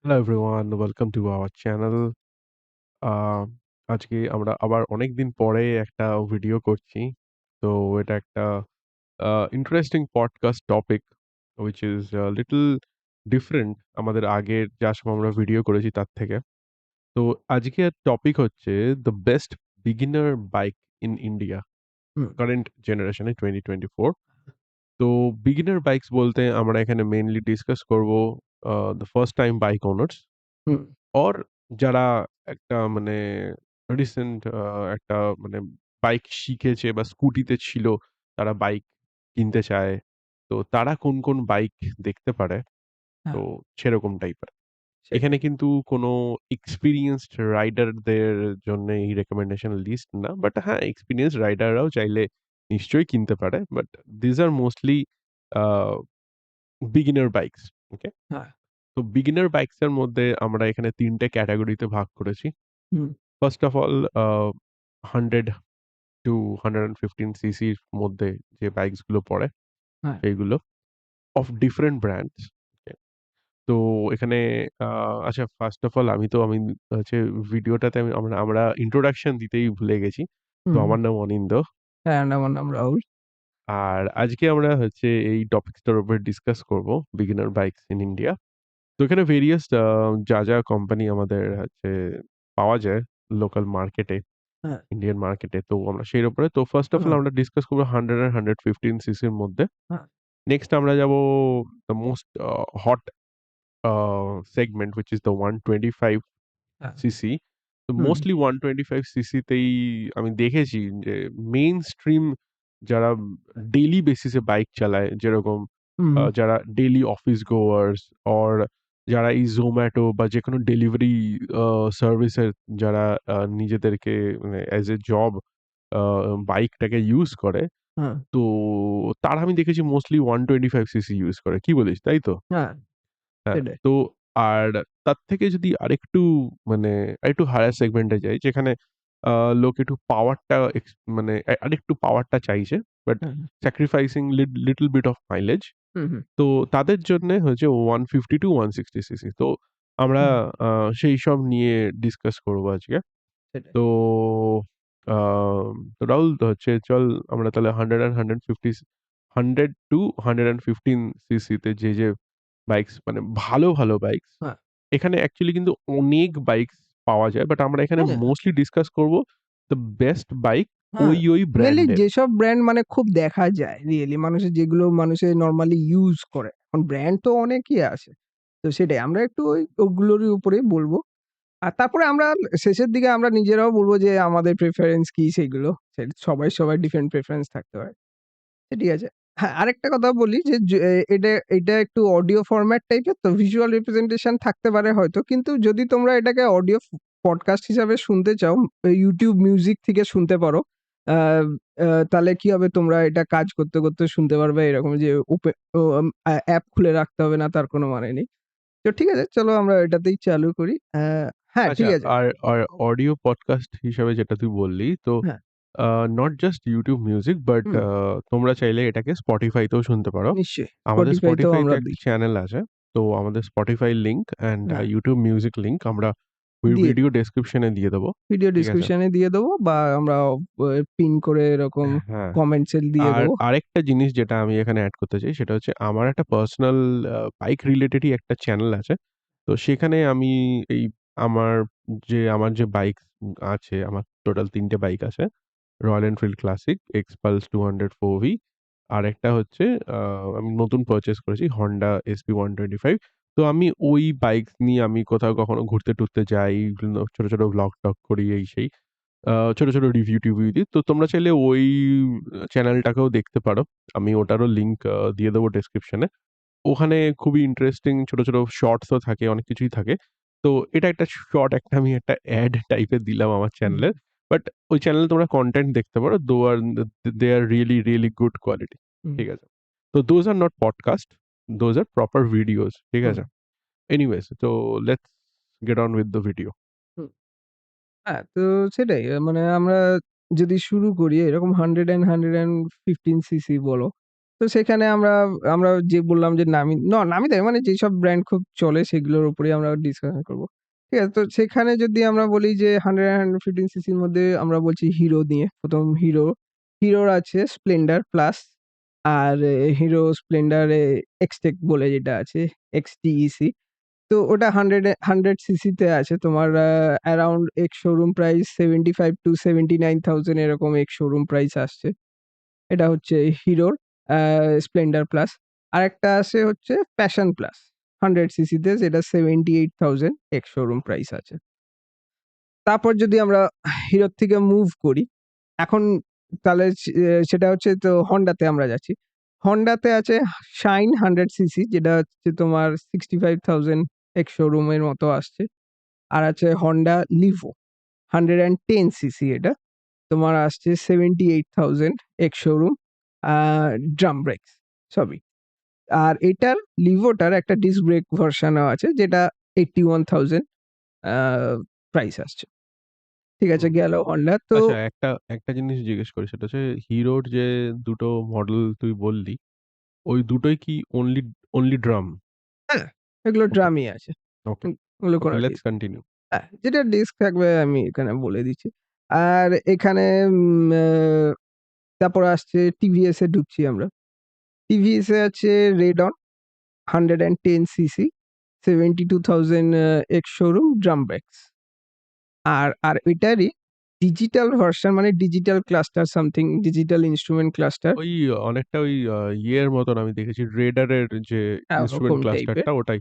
Hello everyone, welcome to our channel. আ আজকে আমরা আবার অনেকদিন পরে একটা ভিডিও করছি। তো এটা একটা interesting podcast topic which is little different আমাদের আগের যা সব আমরা ভিডিও করেছি তার থেকে। তো আজকের টপিক হচ্ছে the best beginner bike in India hmm, current generation এ 2024। তো বিগিনার বাইকস বলতে আমরা এখানে মেইনলি ডিসকাস করব the first time bike owners hmm, or যারা একটা মানে রিসেন্ট একটা মানে বাইক শিখেছে বা স্কুটিতে ছিল, তারা বাইক কিনতে চায়। তো তারা কোন বাইক দেখতে পারে? তো হ্যাঁ, সেরকম টাইপের। এখানে সেটাই। কিন্তু কোনো এক্সপেরিয়েন্সড রাইডারদের জন্য এই রিকমেন্ডেশন লিস্ট না। বাট হ্যাঁ, এক্সপেরিয়েন্সড রাইডাররাও চাইলে নিশ্চয়ই কিনতে পারে। But this are mostly uh beginner bikes. Okay? হ্যাঁ, তো বিগিনার বাইকস এর মধ্যে আমরা এখানে ৩ টে ক্যাটেগরিতে ভাগ করেছি। হুম, ফার্স্ট অফ অল 100 টু 115 সিসির মধ্যে যে বাইকস গুলো পড়ে হ্যাঁ, সেইগুলো অফ ডিফারেন্ট ব্র্যান্ডস। ওকে। তো এখানে আ আচ্ছা, ফার্স্ট অফ অল আমি হচ্ছে ভিডিওটাতে আমরা আমরা ইন্ট্রোডাকশন দিতেই ভুলে গেছি। তো হুম, আমার নাম অনিন্দ। হ্যাঁ, আমার নাম রাহুল। আর আজকে আমরা হচ্ছে এই টপিকসটার উপর ডিসকাস করব, বিগিনার বাইকস ইন ইন্ডিয়া। তো এখানে ভেরিয়াস যা কোম্পানি আমাদের হচ্ছে পাওয়া যায় লোকাল মার্কেটে, হ্যাঁ, ইন্ডিয়ান মার্কেটে। তো আমরা সেই উপরে তো ফার্স্ট অফ অল হুম, আমরা ডিসকাস করব 100 আর 115 সিসির মধ্যে। হ্যাঁ, নেক্সট আমরা যাব the most hot segment which is the 125 হ্যাঁ, সিসি। তো হুম, মোস্টলি 125 সিসিতেই আমি দেখেছি যে মেইনস্ট্রিম যারা ডেইলি বেসিসে বাইক চালায়, যেরকম হুম, যারা ডেইলি অফিস গোয়ার্স অর যারা এই Zomato বা যেকোনো ডেলিভারি সার্ভিসের যারা নিজেদেরকে মানে অ্যাজ এ জব আ বাইকটাকে ইউজ করে, হ্যাঁ, তো তারা আমি দেখেছি মোস্টলি 125 সিসি ইউজ করে। কি বলিস, তাই তো? হ্যাঁ, হ্যাঁ, সেটাই। তো আর তার থেকে যদি আরেকটু মানে আরেকটু হায়ার সেগমেন্টে যাই, যেখানে আ লোক একটু পাওয়ারটা মানে আরেকটু পাওয়ারটা চাইছে, বাট হ্যাঁ, sacrificing little bit of mileage. Hmm, hmm, তো তাদের জন্যে হচ্ছে 150 টু 160 সিসি। তো আমরা হুম, আ সেইসব নিয়ে ডিসকাস করব আজকে। সেটাই। তো আ তো রাহুল, হচ্ছে চল আমরা তাহলে 100 আর 150 100 টু 115 সিসিতে যে বাইকস মানে ভালো বাইকস, হ্যাঁ, এখানে অ্যাকচুয়ালি কিন্তু অনেক বাইকস পাওয়া যায়। বাট আমরা এখানে হ্যাঁ, মোস্টলি ডিসকাস করব দ্যা বেস্ট বাইক হ্যাঁ, ওই মেইনলি ব্র্যান্ডের। যেসব ব্র্যান্ড মানে খুব দেখা যায় রিয়েলি মানুষের যেগুলো মানুষে নরমালি ইউজ করে। এখন ব্র্যান্ড তো অনেকই আছে। তো সেটাই আমরা একটু ওগুলোরই উপরেই বলব। আর তারপরে আমরা শেষের দিকে আমরা নিজেরাও বলব যে আমাদের প্রেফারেন্স কি সেগুলো। সবার ডিফারেন্ট প্রেফারেন্স থাকতে পারে। ঠিক আছে। হ্যাঁ, আরেকটা কথা বলি যে এটা একটু অডিও ফরম্যাট টাইপের তো ভিজুয়াল রিপ্রেজেন্টেশন থাকতে পারে হয়তো। কিন্তু যদি তোমরা এটাকে অডিও পডকাস্ট হিসাবে শুনতে চাও, YouTube মিউজিক থেকে শুনতে পারো। আ তাহলে কি হবে তোমরা এটা কাজ করতে শুনতে পারবে এরকম যে ও অ্যাপ খুলে রাখতে হবে না তার কোনো মানে নেই। তো ঠিক আছে চলো আমরা এটাতেই চালু করি। হ্যাঁ, আচ্ছা, ঠিক আছে। আর অডিও পডকাস্ট হিসাবে যেটা তুই বললি, তো হ্যাঁ, not just YouTube music, but hmm, তোমরা চাইলে এটাকে Spotify তেও শুনতে পারো। নিশ্চয়ই। আমাদের Spotify তেও Spotify তে আমরা একটা দিই। চ্যানেল আছে। তো আমাদের Spotify লিংক অ্যান্ড হ্যাঁ, YouTube মিউজিক লিংক আমরা দিয়ে ভিডিও ডেসক্রিপশন এ দিয়ে দেবো। ভিডিও ঠিক আছে? ডেসক্রিপশন এ দিয়ে দেবো বা আমরা পিন করে এরকম হ্যাঁ। কমেন্টস এ দিয়ে আর দেবো। আরেকটা জিনিস যেটা আমি এখানে এড করতে চাই, সেটা হচ্ছে আমার একটা পার্সোনাল বাইক রিলেটেডই একটা চ্যানেল আছে। তো সেখানে আমি এই আমার আমার যে বাইক আছে, আমার টোটাল ৩ টে বাইক আছে। Royal Enfield classic, Xpulse 200 4V। আরেকটা হচ্ছে আ আমি নতুন পারচেজ করেছি Honda SP 125। তো আমি ওই বাইক নিয়ে আমি কোথাও কখনো ঘুরতে-টুরতে যাই, ছোট ভ্লগ-টগ করি এই সেই। ছোট রিভিউ-টিভিউ দিই। তো তোমরা চাইলে ওই চ্যানেলটাকেও দেখতে পারো। আমি ওটারও লিংক দিয়ে দেবো ডেসক্রিপশনে। ওখানে খুবই ইন্টারেস্টিং ছোট শর্টসও থাকে, অনেক কিছুই থাকে। তো এটা একটা শর্ট একটা আমি একটা এড টাইপের দিলাম আমার হুম, চ্যানেলের। বাট ওই চ্যানেলে তোমরা কনটেন্ট দেখতে পারো। দে আর রিয়েলি গুড কোয়ালিটি। হুম, ঠিক আছে? তো those are not podcast, those are proper videos. ঠিক হুম, আছে? Anyways, so let's get on with the video. হুম। হ্যাঁ, তো সেটাই। মানে আমরা যদি শুরু করি এরকম 100 and 115 সিসি বলো। তো তো সেখানে আমরা যে বললাম যে নামি দামি মানে যেসব ব্র্যান্ড খুব চলে সেগুলোর উপরেই আমরা ডিসকাশন করব। ঠিক আছে? তো সেখানে যদি আমরা বলি যে 100 and 115 সিসির মধ্যে আমরা বলছি হিরো নিয়ে। ১ম হিরোর আছে স্প্লেন্ডার প্লাস আর হিরো স্প্লেন্ডার এক্সটেক বলে যেটা আছে XTEC। তো ওটা 100 সিসিতে আছে তোমার around x showroom price 75 to 79,000 এরকম এক্স শোরুম প্রাইস আসছে। এটা হচ্ছে হিরোর স্প্লেন্ডার প্লাস। আরেকটা আছে হচ্ছে প্যাশন প্লাস 100 সিসিতে যেটা 78,000 এক্স শোরুম প্রাইস আছে। তারপর যদি আমরা হিরোর থেকে মুভ করি, এখন তাহলে সেটা হচ্ছে তো হন্ডাতে আমরা যাচ্ছি। হন্ডাতে আছে শাইন 100 সিসি যেটা হচ্ছে তোমার 65,000 এক্স শোরুমের মতো আসছে। আর আছে হন্ডা লিভো 110 সিসি এটা। তোমার আসছে 78,000 এক্স শোরুম আ ড্রাম ব্রেকস সবই। আর এটার লিভোটার একটা ডিস্ক ব্রেক ভার্সনও আছে যেটা 81,000 আ প্রাইস আসছে। ঠিক আছে হুম। গেল হন্ডা। তো আচ্ছা একটা জিনিস জিজ্ঞেস করি সেটা হচ্ছে হিরোর যে ২ টো মডেল তুই বললি, ওই দুটোই কি অনলি ড্রাম? হ্যাঁ, এগুলো ওকে, ড্রামই আছে। ওকে, ওগুলো ওকে, কোনো লেটস ডিস্ক কন্টিনিউ। হ্যাঁ, যেটা ডিস্ক থাকবে আমি এখানে বলে দিচ্ছি। আর এখানে তারপর আসছে টিভিএস এ ঢুকছি আমরা। টিভিএস এ আছে Radeon 110 CC 72,000 ex showroom drum brakes. আর এটারই ডিজিটাল ভার্সন মানে digital cluster something digital instrument cluster ওই অনেকটা ওই ইয়ের মতন আমি দেখেছি রেডারের যে হ্যাঁ, ইন্সট্রুমেন্ট ওরকম টাইপের ক্লাস্টারটা ওটাই।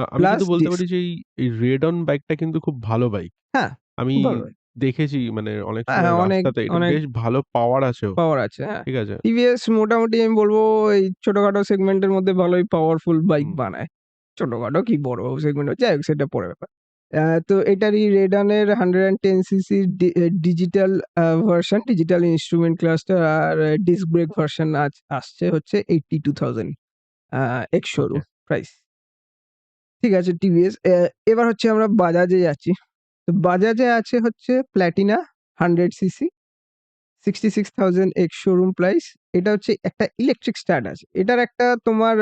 আমি প্লাস কিন্তু বলতে ডিস্ক পারি যে এই রেডন বাইকটা কিন্তু খুব ভালো বাইক। হ্যাঁ, আমি খুব ভালো। দেখেছি মানে অনেক হ্যাঁ, সময় হ্যাঁ, অনেক, রাস্তাতে এটা অনেক বেশ ভালো পাওয়ার আছেও। পাওয়ার আছে, হ্যাঁ। ঠিক আছে? টিভিএস মোটামুটি আমি বলব এই ছোটখাটো সেগমেন্টের মধ্যে ভালোই পাওয়ারফুল বাইক হুম। বানায়। ছোটখাটো কি বড় সেগমেন্ট যাই হোক সেটা পরের ব্যাপার। তো এটারই রেডনের 110 CC digital version, digital instrument cluster আর ডিস্ক ব্রেক ভার্সন আসছে হচ্ছে 82,000 এক্স ওকে। Showroom price. ঠিক আছে টিভিএস। এবার হচ্ছে আমরা বাজাজে যাচ্ছি। তো বাজাজে আছে হচ্ছে Platina 100 CC 66,000 x showroom price. এটা হচ্ছে একটা ইলেকট্রিক স্টার্ট আছে। এটার একটা তোমার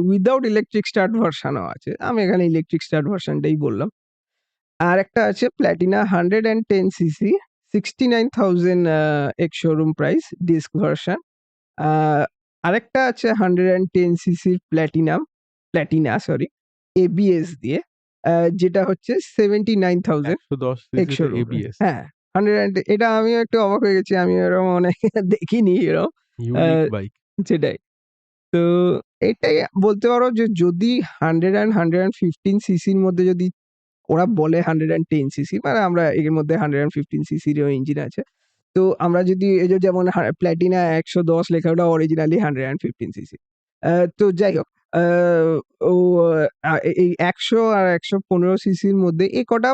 উইথআউট ইলেকট্রিক স্টার্ট ভার্সনও আছে। আমি এখানে ইলেকট্রিক স্টার্ট ভার্সনটাই বললাম। আরেকটা আছে Platina 110 CC 69,000 ex showroom price disc version. আ আরেকটা আছে 110 সিসির প্লাটিনা সরি এবিএস দিয়ে যেটা হচ্ছে 79,000 ১১০ এক্স সিসিতে শোরুম প্রাইস। এবিএস। হ্যাঁ, 100 এটা আমিও একটু অবাক হয়ে গেছি। আমি এরকম অনেক দেখিনি এরকম। আ ইউনিক বাইক। সেটাই। তো এটাই বলতে পারো যে যদি 100 and 115 সিসির মধ্যে যদি ওরা বলে 110 সিসি মানে আমরা এর মধ্যে 115 সিসিরও ইঞ্জিন আছে। তো আমরা যদি এই যে যেমন প্লাটিনা ১১০ লেখা ওটা অরিজিনালি 115 সিসি। তো যাই হোক আ ও এই ১০০ আর ১১৫ সিসির মধ্যে এই কটা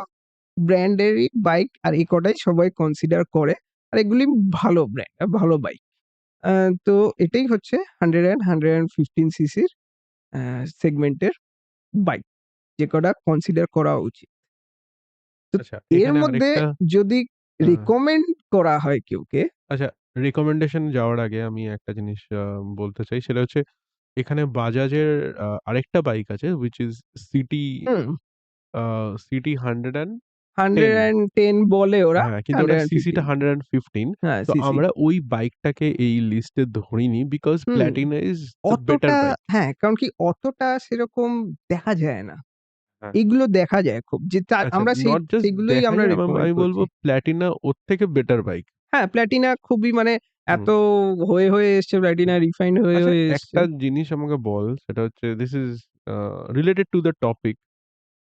ব্র্যান্ডেরই বাইক আর এই কটাই সবাই কনসিডার করে। আর এগুলি ভালো ব্র্যান্ড, ভালো বাইক। আ তো এটাই হচ্ছে 100 and 115 সিসির আ সেগমেন্টের বাইক। যে কটা কনসিডার করা উচিত। তো আচ্ছা এর এখানে মধ্যে আরেকটা যদি আ রিকমেন্ড করা হয় কেউকে আচ্ছা রিকমেন্ডেশন যাওয়ার আগে আমি একটা জিনিস বলতে চাই সেটা হচ্ছে এখানে বাজাজের আরেকটা বাইক আছে which is city hmm, a city 110 110 বলে ওরা হ্যাঁ, কিন্তু ওটার সিসিটা 115 115 হ্যাঁ, তো সিসি। আমরা ওই বাইকটাকে এই লিস্টে ধরিনি because hmm, Platina is the better অতটা বাইক। হ্যাঁ, কারণ কি অতটা সেরকম দেখা যায় না। হ্যাঁ, এগুলো দেখা যায় খুব যে আচ্ছা আমরা নট জাস্ট সেগুলোই দেখা আমরা যায় রিকমেন্ড আমি বলব করছি। প্লাটিনা ওর থেকে বেটার বাইক। হ্যাঁ, প্লাটিনা খুবই মানে হুম। এত হয়ে এসছে প্লাটিনা রিফাইন্ড আচ্ছা হয়ে এসছে। একটা জিনিস আমাকে বল সেটা হচ্ছে this is related to the topic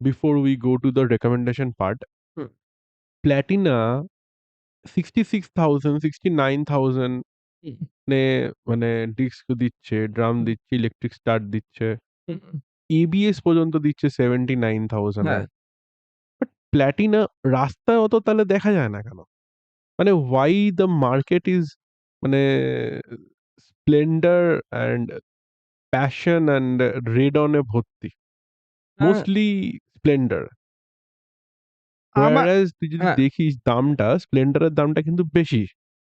before we go to the recommendation part. Hmm, Platina 66,000 69,000 হুম, নে মানে ডিস্ক দিচ্ছে, ড্রাম হুম, দিচ্ছে, ইলেকট্রিক স্টার্ট দিচ্ছে। হুম, হুম, এবিএস পর্যন্ত দিচ্ছে 79,000 এ। হ্যাঁ। বাট প্লাটিনা রাস্তায় অত তাহলে দেখা যায় না কেন? মানে why the market is মানে Splendor and passion and red on a ভর্তি। আ মোস্টলি স্প্লেন্ডার। আমার whereas তুই যদি হ্যাঁ, দেখিস দামটা স্প্লেন্ডারের দামটা কিন্তু বেশি।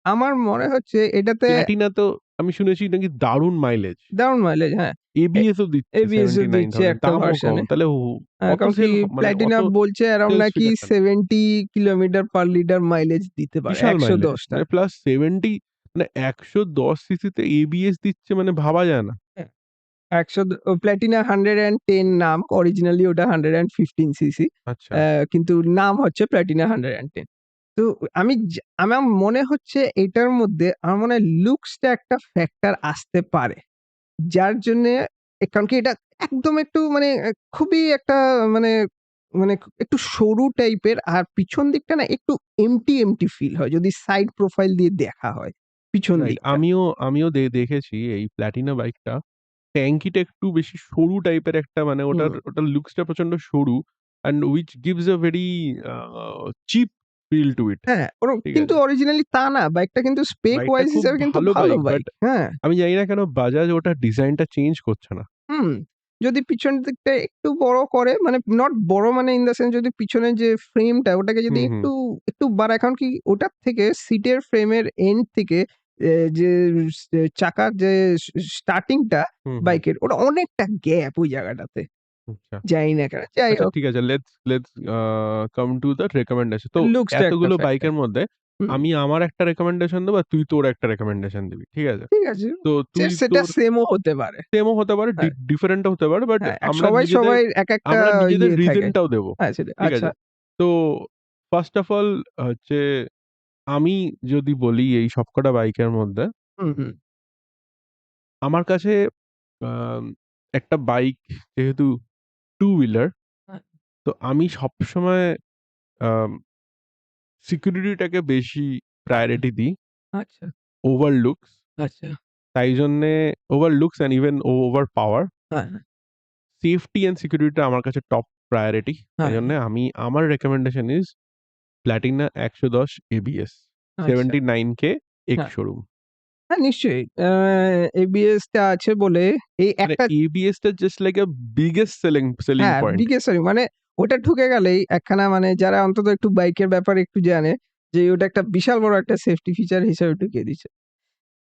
আমার মনে হচ্ছে এটাতে প্লাটিনা তো আমি শুনেছি নাকি দারুণ মাইলেজ। দারুণ মাইলেজ, হ্যাঁ। ABS ও দিচ্ছে ABS ও দিচ্ছে 79,000 একটা দামও কম। ভার্সনে। তাহলে কত কারণ কি সেল মানে অত প্লাটিনা বলছে অ্যারাউন্ড সেলস নাকি ফিগার কেন? 70 কিলোমিটার পার লিটার মাইলেজ দিতে পারে বিশাল মাইলেজ। ১১০ টা। মানে প্লাস 70 মানে ১১০ সিসিতে ABS দিচ্ছে মানে ভাবা যায় না। হ্যাঁ, ১০০ প্লাটিনা 110 নাম। অরিজিনালি ওটা 115 সিসি। আচ্ছা। কিন্তু নাম হচ্ছে প্লাটিনা 110। তো আমার মনে হচ্ছে এটার মধ্যে আমার মনে হয় লুকসটা একটা ফ্যাক্টর আসতে পারে। যার জন্যে কারণ কি এটা একদম একটু মানে খুবই একটা মানে মানে একটু সরু টাইপের আর পিছন দিকটা না একটু এম্পটি ফিল হয় যদি সাইড প্রোফাইল দিয়ে দেখা হয় পিছন রাইট। দিকটা। আমিও দেখেছি এই প্লাটিনা বাইকটা। ট্যাঙ্কিটা একটু বেশি সরু টাইপের একটা মানে হুম। ওটার লুকসটা প্রচন্ড সরু and which gives a very cheap feel to it. হ্যাঁ, ঠিক কিন্তু আছে? অরিজিনালি তা না। বাইকটা কিন্তু স্পেক বাইকটা ওয়াইজ খুব হিসেবে কিন্তু ভালো ভালো বাইক বাট বাইক। হ্যাঁ। আমি জানি না কেন বাজাজ ওটার ডিজাইনটা চেঞ্জ করছে না। হুম, যদি পিছন দিকটা একটু বড় করে মানে নট বড় মানে ইন দ্যা সেন্স যদি পিছনের যে ফ্রেমটা ওটাকে যদি হুম, হুম, একটু বাড়ায় কারণ কি ওটার থেকে সিটের ফ্রেমের এন্ড থেকে যে চাকার যে স্টার্টিংটা হুম, হুম। বাইকের ওটা অনেকটা গ্যাপ ওই জায়গাটাতে। আচ্ছা। জানি না কেন। যাই আচ্ছা হোক ঠিক আছে। Let's come to the recommendation. তো লুকসটা একটা এতগুলো ফ্যাক্টর। বাইকের মধ্যে হুম, আমি আমার একটা রিকমেন্ডেশন দেবো আর তুই তোর একটা রিকমেন্ডেশন দিবি। ঠিক আছে? ঠিক আছে। তো তুই সেটা তোর সেমও হতে পারে। সেমও হতে পারে, হ্যাঁ, ডিফারেন্টও হতে পারে। বাট হ্যাঁ, আমরা সবাই একেকটা আমরা নিজেদের ইয়ে থাকে। রিজনটাও দেবো। হ্যাঁ, সেটাই। ঠিক আচ্ছা। আছে? তো ফার্স্ট অফ অল হচ্ছে আমি যদি বলি এই সবকটা বাইকের মধ্যে হুম, হুম। আমার কাছে আম একটা বাইক যেহেতু টু হুইলার হ্যাঁ, তো আমি সবসময় আম সিকিউরিটিটাকে বেশি আচ্ছা, প্রায়োরিটি দিই আচ্ছা, ওভার লুকস। আচ্ছা। তাই জন্যে over looks and even over পাওয়ার। হ্যাঁ, হ্যাঁ, সেফটি অ্যান্ড সিকিউরিটিটা আমার কাছে টপ প্রায়োরিটি। তাই হ্যাঁ, জন্যে আমার রিকমেন্ডেশন ইস প্লাটিনা ১১০ ABS আচ্ছা। 79K হ্যাঁ, এক্স শোরুম। হ্যাঁ নিশ্চয়ই। ABS টা আছে বলে এই মানে একটা ABS টা জাস্ট লাইক আ বিগেস্ট সেলিং হ্যাঁ, পয়েন্ট। বিগেস্ট মানে ওটা ঢুকে গেলেই একখানা মানে যারা অন্তত একটু বাইকের ব্যাপারে একটু জানে যে ওটা একটা বিশাল বড় একটা সেফটি ফিচার হিসেবে ঢুকিয়ে দিচ্ছে।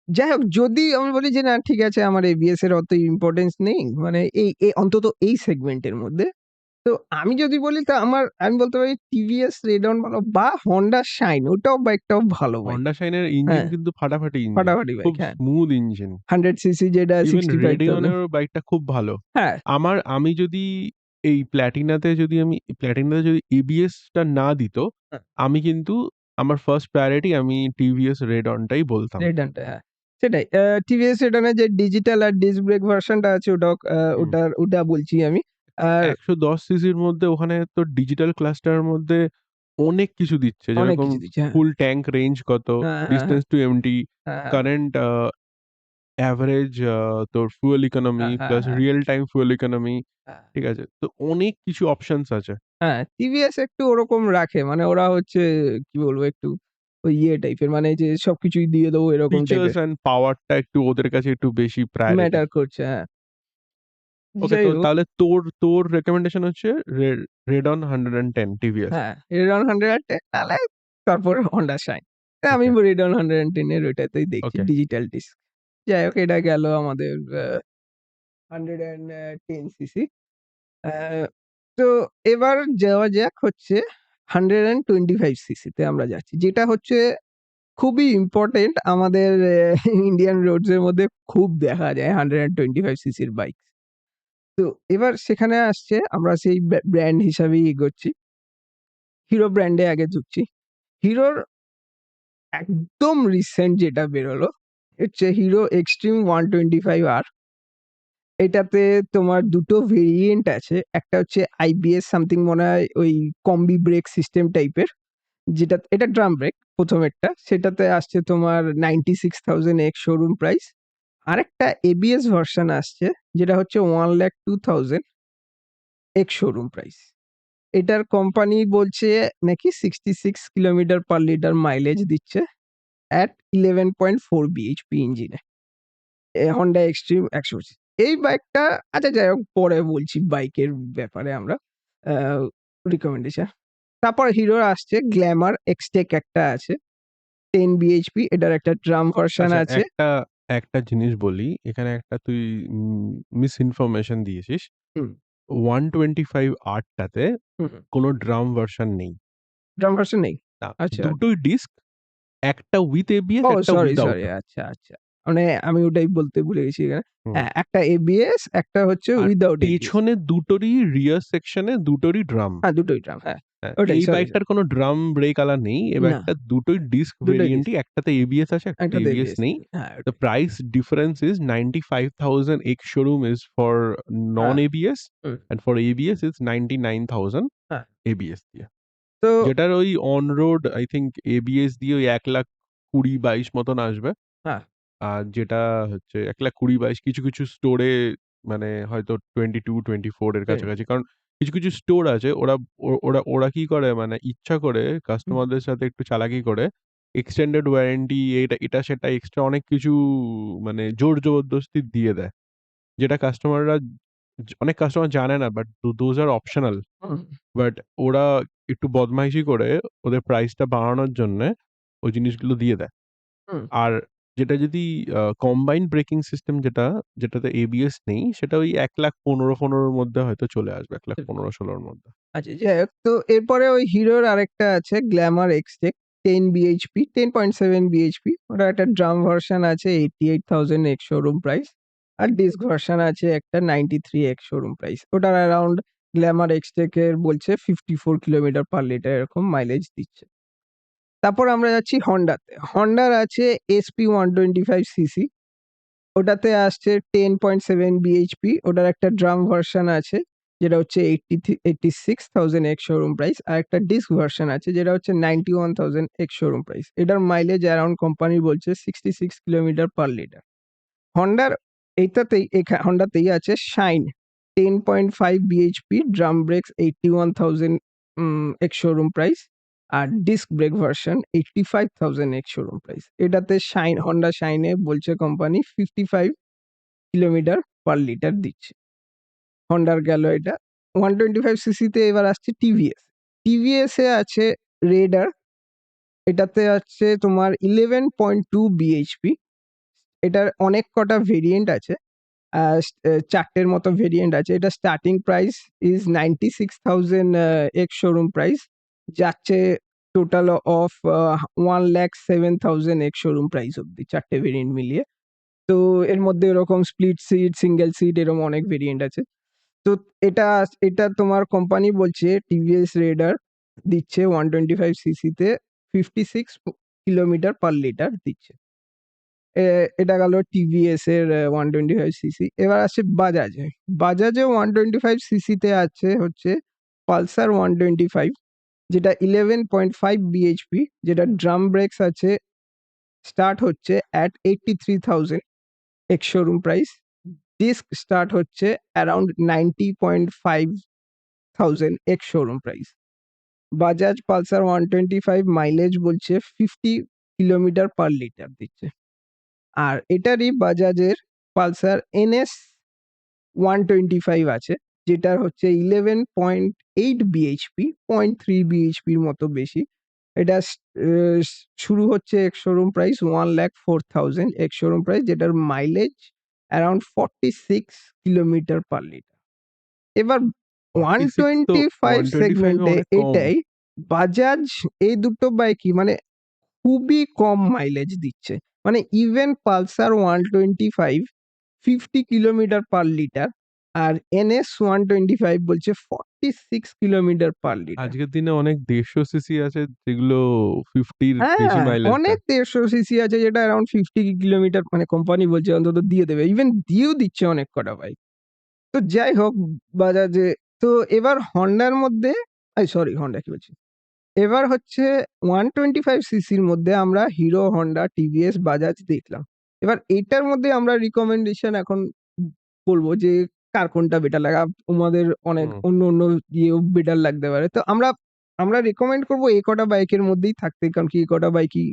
যাই হোক যদি আমি বলি যে না ঠিক আছে আমার ABS এর অত ইম্পোর্টেন্স নেই। মানে এই অন্তত এই সেগমেন্টের মধ্যে। তো আমি যদি বলি তো আমি বলতে পারি TVS Radeon বলো বা Honda Shine ওটাও বাইকটাও ভালো বাইক। Honda Shine এর ইঞ্জিন হ্যাঁ, কিন্তু ফাটাফাটি ইঞ্জিন। ফাটাফাটি খুব বাইক হ্যাঁ। Smooth engine. 100 সিসি যেটা ইভেন 65,000 রেডিয়নেরও বাইকটা খুব ভালো। হ্যাঁ, আমি যদি এই প্লাটিনাতে যদি এবিএস টা না দিত, হ্যাঁ, আমি কিন্তু আমার ফার্স্ট প্রায়োরিটি আমি টিভিএস রেড অনটাই বলতাম। রেডনটা হ্যাঁ। সেটাই। TVS রেডনের যে ডিজিটাল আর ডিস্ক ব্রেক ভার্শনটা আছে ওটাও হুম। ওটা বলছি আমি। আর ১১০ সিসির মধ্যে ওখানে তো ডিজিটাল ক্লাস্টারের মধ্যে অনেক কিছু দিচ্ছে। অনেক যেরকম কিছু দিচ্ছে। হ্যাঁ, ফুল ট্যাঙ্ক রেঞ্জ কত, হ্যাঁ, হ্যাঁ, হ্যাঁ, ডিসট্যান্স টু এমটি, হ্যাঁ, হ্যাঁ, কারেন্ট এভারেজ তোর ফুয়েল ইকোনমি হ্যাঁ, হ্যাঁ, প্লাস হ্যাঁ, রিয়াল টাইম ফুয়েল ইকোনমি। হ্যাঁ। ঠিক আছে? তো অনেক কিছু অপশনস আছে। হ্যাঁ, TVS একটু ওরকম রাখে। মানে ওরা হচ্ছে কি বলবো একটু ওই ইয়ে টাইপের মানে যে সবকিছুই দিয়ে দেবো এরকম ফিচার্স টাইপের। অ্যান্ড পাওয়ারটা একটু ওদের কাছে একটু বেশি প্রায়োরিটি। ম্যাটার করছে হ্যাঁ। ওকে যাই তো হোক তাহলে তোর রেকমেন্ডেশন হচ্ছে রেডন 110 টিভিএস। হ্যাঁ, Radeon 110 নাহলে তারপর Honda Shine। আমি ওকে, Radeon 110 এর ওইটাতেই দেখছি ওকে। Digital disk. যাই হোক এটা গেল আমাদের 110 সিসি। আ তো এবার যাওয়া যাক হচ্ছে 125 সিসিতে আমরা যাচ্ছি। যেটা হচ্ছে খুবই ইম্পোর্টেন্ট আমাদের ইন্ডিয়ান রোডস এর মধ্যে খুব দেখা যায় 125 সিসির বাইক। তো এবার সেখানে আসছে আমরা সেই ব্র্যান্ড হিসাবেই এগোচ্ছি। হিরো ব্র্যান্ডে আগে ঢুকছি। হিরোর একদম রিসেন্ট যেটা বেরোলো হচ্ছে হিরো এক্সট্রিম 125R এটাতে তোমার ২ টো ভেরিয়েন্ট আছে। একটা হচ্ছে IBS সামথিং মনে হয় ওই কম্বি ব্রেক সিস্টেম টাইপের। এটা ড্রাম ব্রেক ১ম এরটা। সেটাতে আসছে তোমার 96,000 এক্স শোরুম প্রাইস। আরেকটা ABS ভার্সন আসছে যেটা হচ্ছে 1,02,000 এক্স শোরুম প্রাইস। এটার কোম্পানি বলছে নাকি 66 কিলোমিটার পার লিটার মাইলেজ দিচ্ছে এট 11.4 বিএইচপি ইঞ্জিনে। Honda Extreme ১২০। এই বাইকটা আচ্ছা যাই হোক পরে বলছি বাইকের ব্যাপারে আমরা। আ রিকমেন্ডেশন। তারপর হিরোর আসছে গ্ল্যামার X-Tech একটা আছে 10 বিএইচপি এটার একটা ড্রাম ভার্সন আচ্ছা আছে। একটা জিনিস বলি, এখানে একটা তুই মিসইনফরমেশন দিয়েছিস। হুম, 125R টাতে হুম, হুম। কোনো ড্রাম ভার্সন নেই। ড্রাম ভার্সন নেই? না, আচ্ছা। দুটোই ডিস্ক, একটা উইথ এবিএস, ও একটা সরি, উইথআউট। সরি। আচ্ছা, আচ্ছা। মানে আমি ওটাই বলতে ভুলে গেছি এখানে। হুম। হ্যাঁ, একটা এবিএস, একটা হচ্ছে আর উইথআউট এবিএস। পেছনে দুটোরই রিয়ার সেকশনে দুটোরই ড্রাম। হ্যাঁ, দুটোই ড্রাম। হ্যাঁ, হ্যাঁ, ওটাই এই সরি, বাইকটার সরি। কোনো ড্রাম ব্রেক আলা নেই। এই না, বাইকটার দুটোই ডিস্ক দুটোই ভেরিয়েন্টই, ডিস্ক। একটাতে এবিএস আছে, একটাতে একটাতে এবিএস এবিএস নেই। নেই। হ্যাঁ, The ওটাই। price difference is 95,000 ex-showroom is for হ্যাঁ, non-ABS hmm, and for ABS it's 99,000 হ্যাঁ। ABS দিয়ে। তো যেটার ওই on road I think ABS দিয়ে ওই 1,20,22 মতন আসবে। হ্যাঁ, আর যেটা হচ্ছে 1,20,22 কিছু, কিছু স্টোরে মানে হয়তো 22, 24 এর হুম, কাছাকাছি। কারণ কিছু, কিছু স্টোর আছে ওরা কি করে মানে ইচ্ছা করে হুম, কাস্টমারদের সাথে একটু চালাকি করে এক্সটেন্ডেড ওয়ারেন্টি এটা সেটা এক্সট্রা অনেক কিছু মানে জোর জবরদস্তি দিয়ে দেয়। যেটা কাস্টমাররা অনেক কাস্টমার জানে না but those are optional. Hmm, but ওরা একটু বদমাইশি করে ওদের প্রাইসটা বাড়ানোর জন্যে ওই জিনিসগুলো দিয়ে দেয়। হুম। আর যেটা যদি কম্বাইন্ড ব্রেকিং সিস্টেম যেটাতে এবিএস নেই সেটা ওই 1,15,15 র মধ্যে হয়তো চলে আসবে। 1,15,16 র মধ্যে। আচ্ছা, যাই হোক, তো এরপরে ওই হিরোর আরেকটা আছে গ্ল্যামার এক্সটেক 10 বিএইচপি 10.7 বিএইচপি ওটার একটা ড্রাম ভার্সন আছে 88,000 এক্স শোরুম প্রাইস। আর ডিস্ক ভার্সন আছে একটা 93 এক্স শোরুম প্রাইস। ওটার অ্যারাউন্ড গ্ল্যামার এক্সটেকের বলছে 54 কিলোমিটার পার লিটার এরকম মাইলেজ দিচ্ছে। তারপর আমরা যাচ্ছি হন্ডাতে। হন্ডার আছে এসপি 125 সিসি। ওটাতে আসছে 10.7 বিএইচপি। ওটার একটা ড্রাম ভার্সন আছে যেটা হচ্ছে 86,000 এক্স শোরুম প্রাইস। আর একটা ডিস্ক ভার্সন আছে যেটা হচ্ছে 91,000 এক্স শোরুম প্রাইস। এটার মাইলেজ অ্যারাউন্ড কোম্পানি বলছে 66 কিলোমিটার পার লিটার। হন্ডার হন্ডাতেই আছে Shine 10.5 BHP drum brakes 81,000 ex showroom price. আর disc brake version 85,000 ex showroom price. এটাতে হন্ডা শাইনে বলছে কোম্পানি 55 কিলোমিটার পার লিটার দিচ্ছে। হন্ডার গেল এটা। 125 সিসিতে এবার আসছে টিভিএস। টিভিএস এ আছে রেডার। এটাতে আছে তোমার 11.2 বিএইচপি। এটার অনেক কটা ভেরিয়েন্ট আছে। ৪ টের মতো ভেরিয়েন্ট আছে। এটা starting price is 96,000 ex showroom price. যাচ্ছে total of 1,07,000 ex showroom price অব্দি ৪ টে ভেরিয়েন্ট মিলিয়ে। তো এর মধ্যে এরকম স্প্লিট সিট, সিঙ্গেল সিট এরকম অনেক ভেরিয়েন্ট আছে। তো এটা এটা তোমার কোম্পানি বলছে টিভিএস রেডার দিচ্ছে 125 সিসিতে 56 কিলোমিটার পার লিটার দিচ্ছে। এটা গেল টিভিএস এর 125 সিসি। এবার আসছে বাজাজে। বাজাজে 125 সিসিতে আছে হচ্ছে পালসার 125 যেটা 11.5 বিএইচপি যেটা ড্রাম ব্রেকস আছে স্টার্ট হচ্ছে at 83,000 ex showroom price. Disc start হচ্ছে around 90,500 ex showroom price. Bajaj Pulsar 125 mileage বলছে 50 কিলোমিটার পার লিটার দিচ্ছে। আর এটারই বাজাজের পালসার এনএস 125 আছে যেটার হচ্ছে 11.8 বিএইচপি 0.3 বিএইচপির মতো বেশি। এটা শুরু হচ্ছে ex showroom price 1,04,000 ex showroom price যেটার mileage around 46 kilometre per litre. এবার 46 তো 125 125 এ সেগমেন্টে অনেক কম। এটাই বাজাজ এই দুটো বাইকই মানে খুবই কম মাইলেজ দিচ্ছে। মানে even Pulsar 125 50 kilometre per litre আর এনএস 125 বলছে 46 কিলোমিটার পার লিটার। আজকের দিনে অনেক 150 সিসি আছে যেগুলো 50 র বেশি হ্যাঁ, মাইলেজ অনেক দেয়। ১৫০ সিসি আছে যেটা অ্যারাউন্ড 50 কিলোমিটার মানে কোম্পানি বলছে অন্তত দিয়ে দেবে। ইভেন দিয়েও দিচ্ছে অনেক কটা বাইক। তো যাই হোক বাজাজে তো এবার হন্ডার মধ্যে সরি হন্ডা কি বলছি? এবার হচ্ছে 125 সিসির মধ্যে আমরা হিরো, হন্ডা, টিভিএস, বাজাজ দেখলাম। এবার এটার মধ্যে আমরা রিকমেন্ডেশন এখন বলব যে কার কোনটা বেটার লাগে। তোমাদের অনেক হুম। অন্য ইয়েও বেটার লাগতে পারে। তো আমরা রিকমেন্ড করব এই কটা বাইকের মধ্যেই থাকতে। কারণ কি এই কটা বাইকই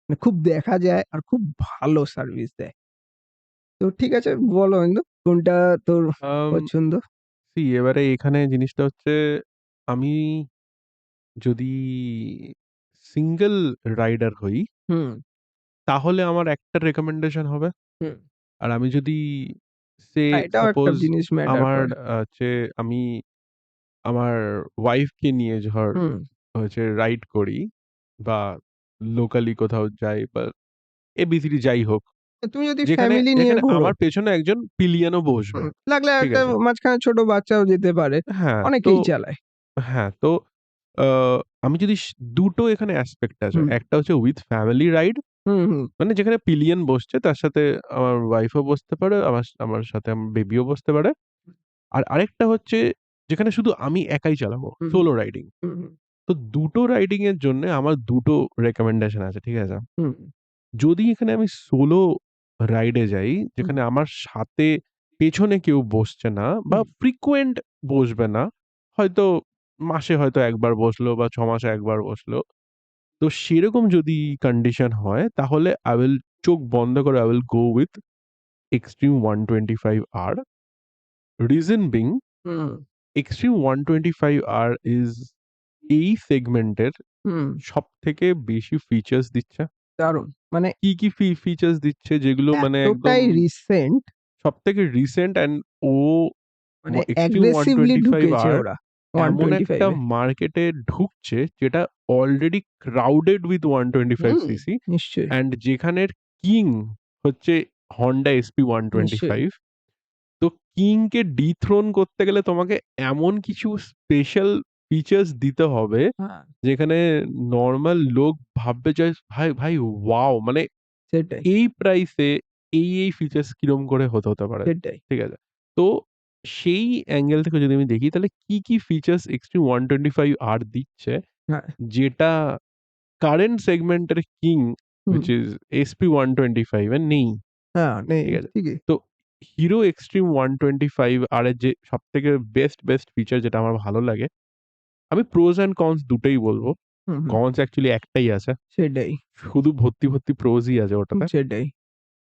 মানে খুব দেখা যায় আর খুব ভালো সার্ভিস দেয়। তো ঠিক আছে বলো অরিন্দম কোনটা তোর আম পছন্দ? এবারে এখানে জিনিসটা হচ্ছে আমি যদি সিঙ্গল রাইডার হই হুম, তাহলে আমার একটা রিকমেন্ডেশন হবে হুম। আর আমি যদি সে এটাও একটা সাপোজ জিনিস ম্যাটার আমার করে। হচ্ছে আমি আমার ওয়াইফকে নিয়ে হুম। হচ্ছে রাইড করি বা লোকালি কোথাও যাই বা এবিসিডি যাই হোক। তুমি যদি যেখানে ফ্যামিলি নিয়ে যেখানে ঘোরো, আমার পেছনে একজন পিলিয়নও বসবে। লাগলে ঠিক একটা আছে? মাঝখানে ছোট বাচ্চাও যেতে পারে। হ্যাঁ, তো অনেকেই চালায়। হ্যাঁ, তো আ আমি যদি ২ টো এখানে অ্যাসপেক্ট আছে। হুম, একটা হচ্ছে উইথ ফ্যামিলি রাইড হুম, হুম, মানে যেখানে পিলিয়ন বসছে তার সাথে আমার ওয়াইফও বসতে পারে, আমার সাথে আমার বেবিও বসতে পারে। আর আরেকটা হচ্ছে যেখানে শুধু আমি একাই চালাবো, হুম, সোলো রাইডিং। হুম, হুম, তো ২ টো রাইডিং এর জন্যে আমার ২ টো রিকমেন্ডেশন আছে। ঠিক আছে? হুম, যদি এখানে আমি সোলো রাইড এ যাই, হুম, যেখানে আমার সাথে পেছনে কেউ বসছে না বা হুম, ফ্রিকোয়েন্ট বসবে না। হয়তো মাসে হয়তো ১ বার বসলো বা ৬ মাসে ১ বার বসলো। তো সেরকম যদি কন্ডিশন হয় তাহলে চোখ বন্ধ করে I will go with Xtreme 125R. Reason being hmm, Xtreme 125R is এই সেগমেন্টের হুম, সবথেকে বেশি ফিচার্স দিচ্ছে। দারুণ। মানে কি ফিচার্স দিচ্ছে যেগুলো মানে একদম এতটাই রিসেন্ট, সবথেকে রিসেন্ট অ্যান্ড মানে Xtreme অ্যাগ্রেসিভলি ঢুকেছে 125R ওরা এমন 125 একটা এ। মার্কেটে ঢুকছে যেটা already crowded with 125 hmm, CC নিশ্চয়ই, অ্যান্ড যেখানের কিং হচ্ছে Honda SP নিশ্চয়ই। 125। তো কিংকে ডিথ্রোন করতে গেলে তোমাকে এমন কিছু স্পেশাল ফিচার্স দিতে হবে হ্যাঁ, যেখানে নরমাল লোক ভাববে যে ভাই ওয়াও! মানে সেটাই, এই প্রাইসে এই ফিচার্স কিরকম করে হতে পারে। সেটাই। ঠিক আছে? তো সেই অ্যাঙ্গেল থেকে যদি আমি দেখি তাহলে কি ফিচার্স Xtreme 125R দিচ্ছে হ্যাঁ, যেটা কারেন্ট সেগমেন্টের king hmm, which is SP 125 এর নেই। হ্যাঁ, নেই, ঠিক আছে? ঠিকই। তো হিরো এক্সট্রিম 125R এর যে সবথেকে বেস্ট ফিচার যেটা আমার ভালো লাগে, আমি প্রোস অ্যান্ড কনস দুটোই বলব। হুম, হুম, কনস অ্যাকচুয়ালি একটাই আছে। সেটাই, শুধু ভর্তি প্রোসই আছে ওটাতে। সেটাই।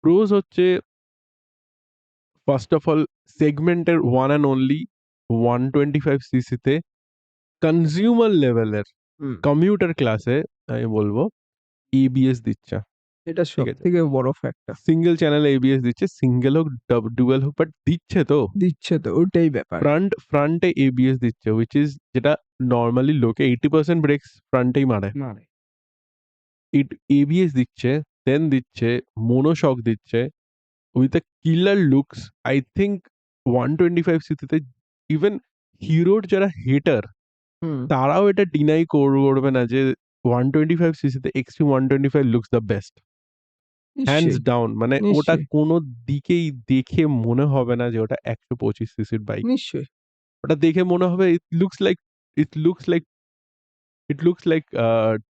প্রোস হচ্ছে ফার্স্ট অফ অল সেগমেন্টের ওয়ান অ্যান্ড অনলি 125 সিসিতে কনজিউমার লেভেলের হুম, কমিউটার ক্লাসে আমি বলব এবিএস দিচ্ছে। এটা ঠিক আছে? সবথেকে বড় ফ্যাক্টর। সিঙ্গল চ্যানেল এবিএস দিচ্ছে। সিঙ্গেল হোক, ডুয়াল হোক বাট দিচ্ছে তো। দিচ্ছে তো, ওটাই ব্যাপার। ফ্রন্টে এবিএস দিচ্ছে যেটা নরমালি লোকে 80% ব্রেকস ফ্রন্টেই মারে। মানে এবিএস দিচ্ছে, দেন দিচ্ছে, মোনো শক দিচ্ছে with a killer looks. I think 125 সিসিতে ইভেন হিরোর যারা হেটার হুম, তারাও এটা ডিনাই করবে না যে 125 সিসিতে Xtreme 125 looks the best. Hands নিশ্চয়ই, ডাউন মানে ওটা নিশ্চয়ই, কোনো দিকেই দেখে মনে হবে না যে ওটা ১২৫ সিসির বাইক। নিশ্চয়ই, ওটা দেখে মনে হবে it looks like it looks like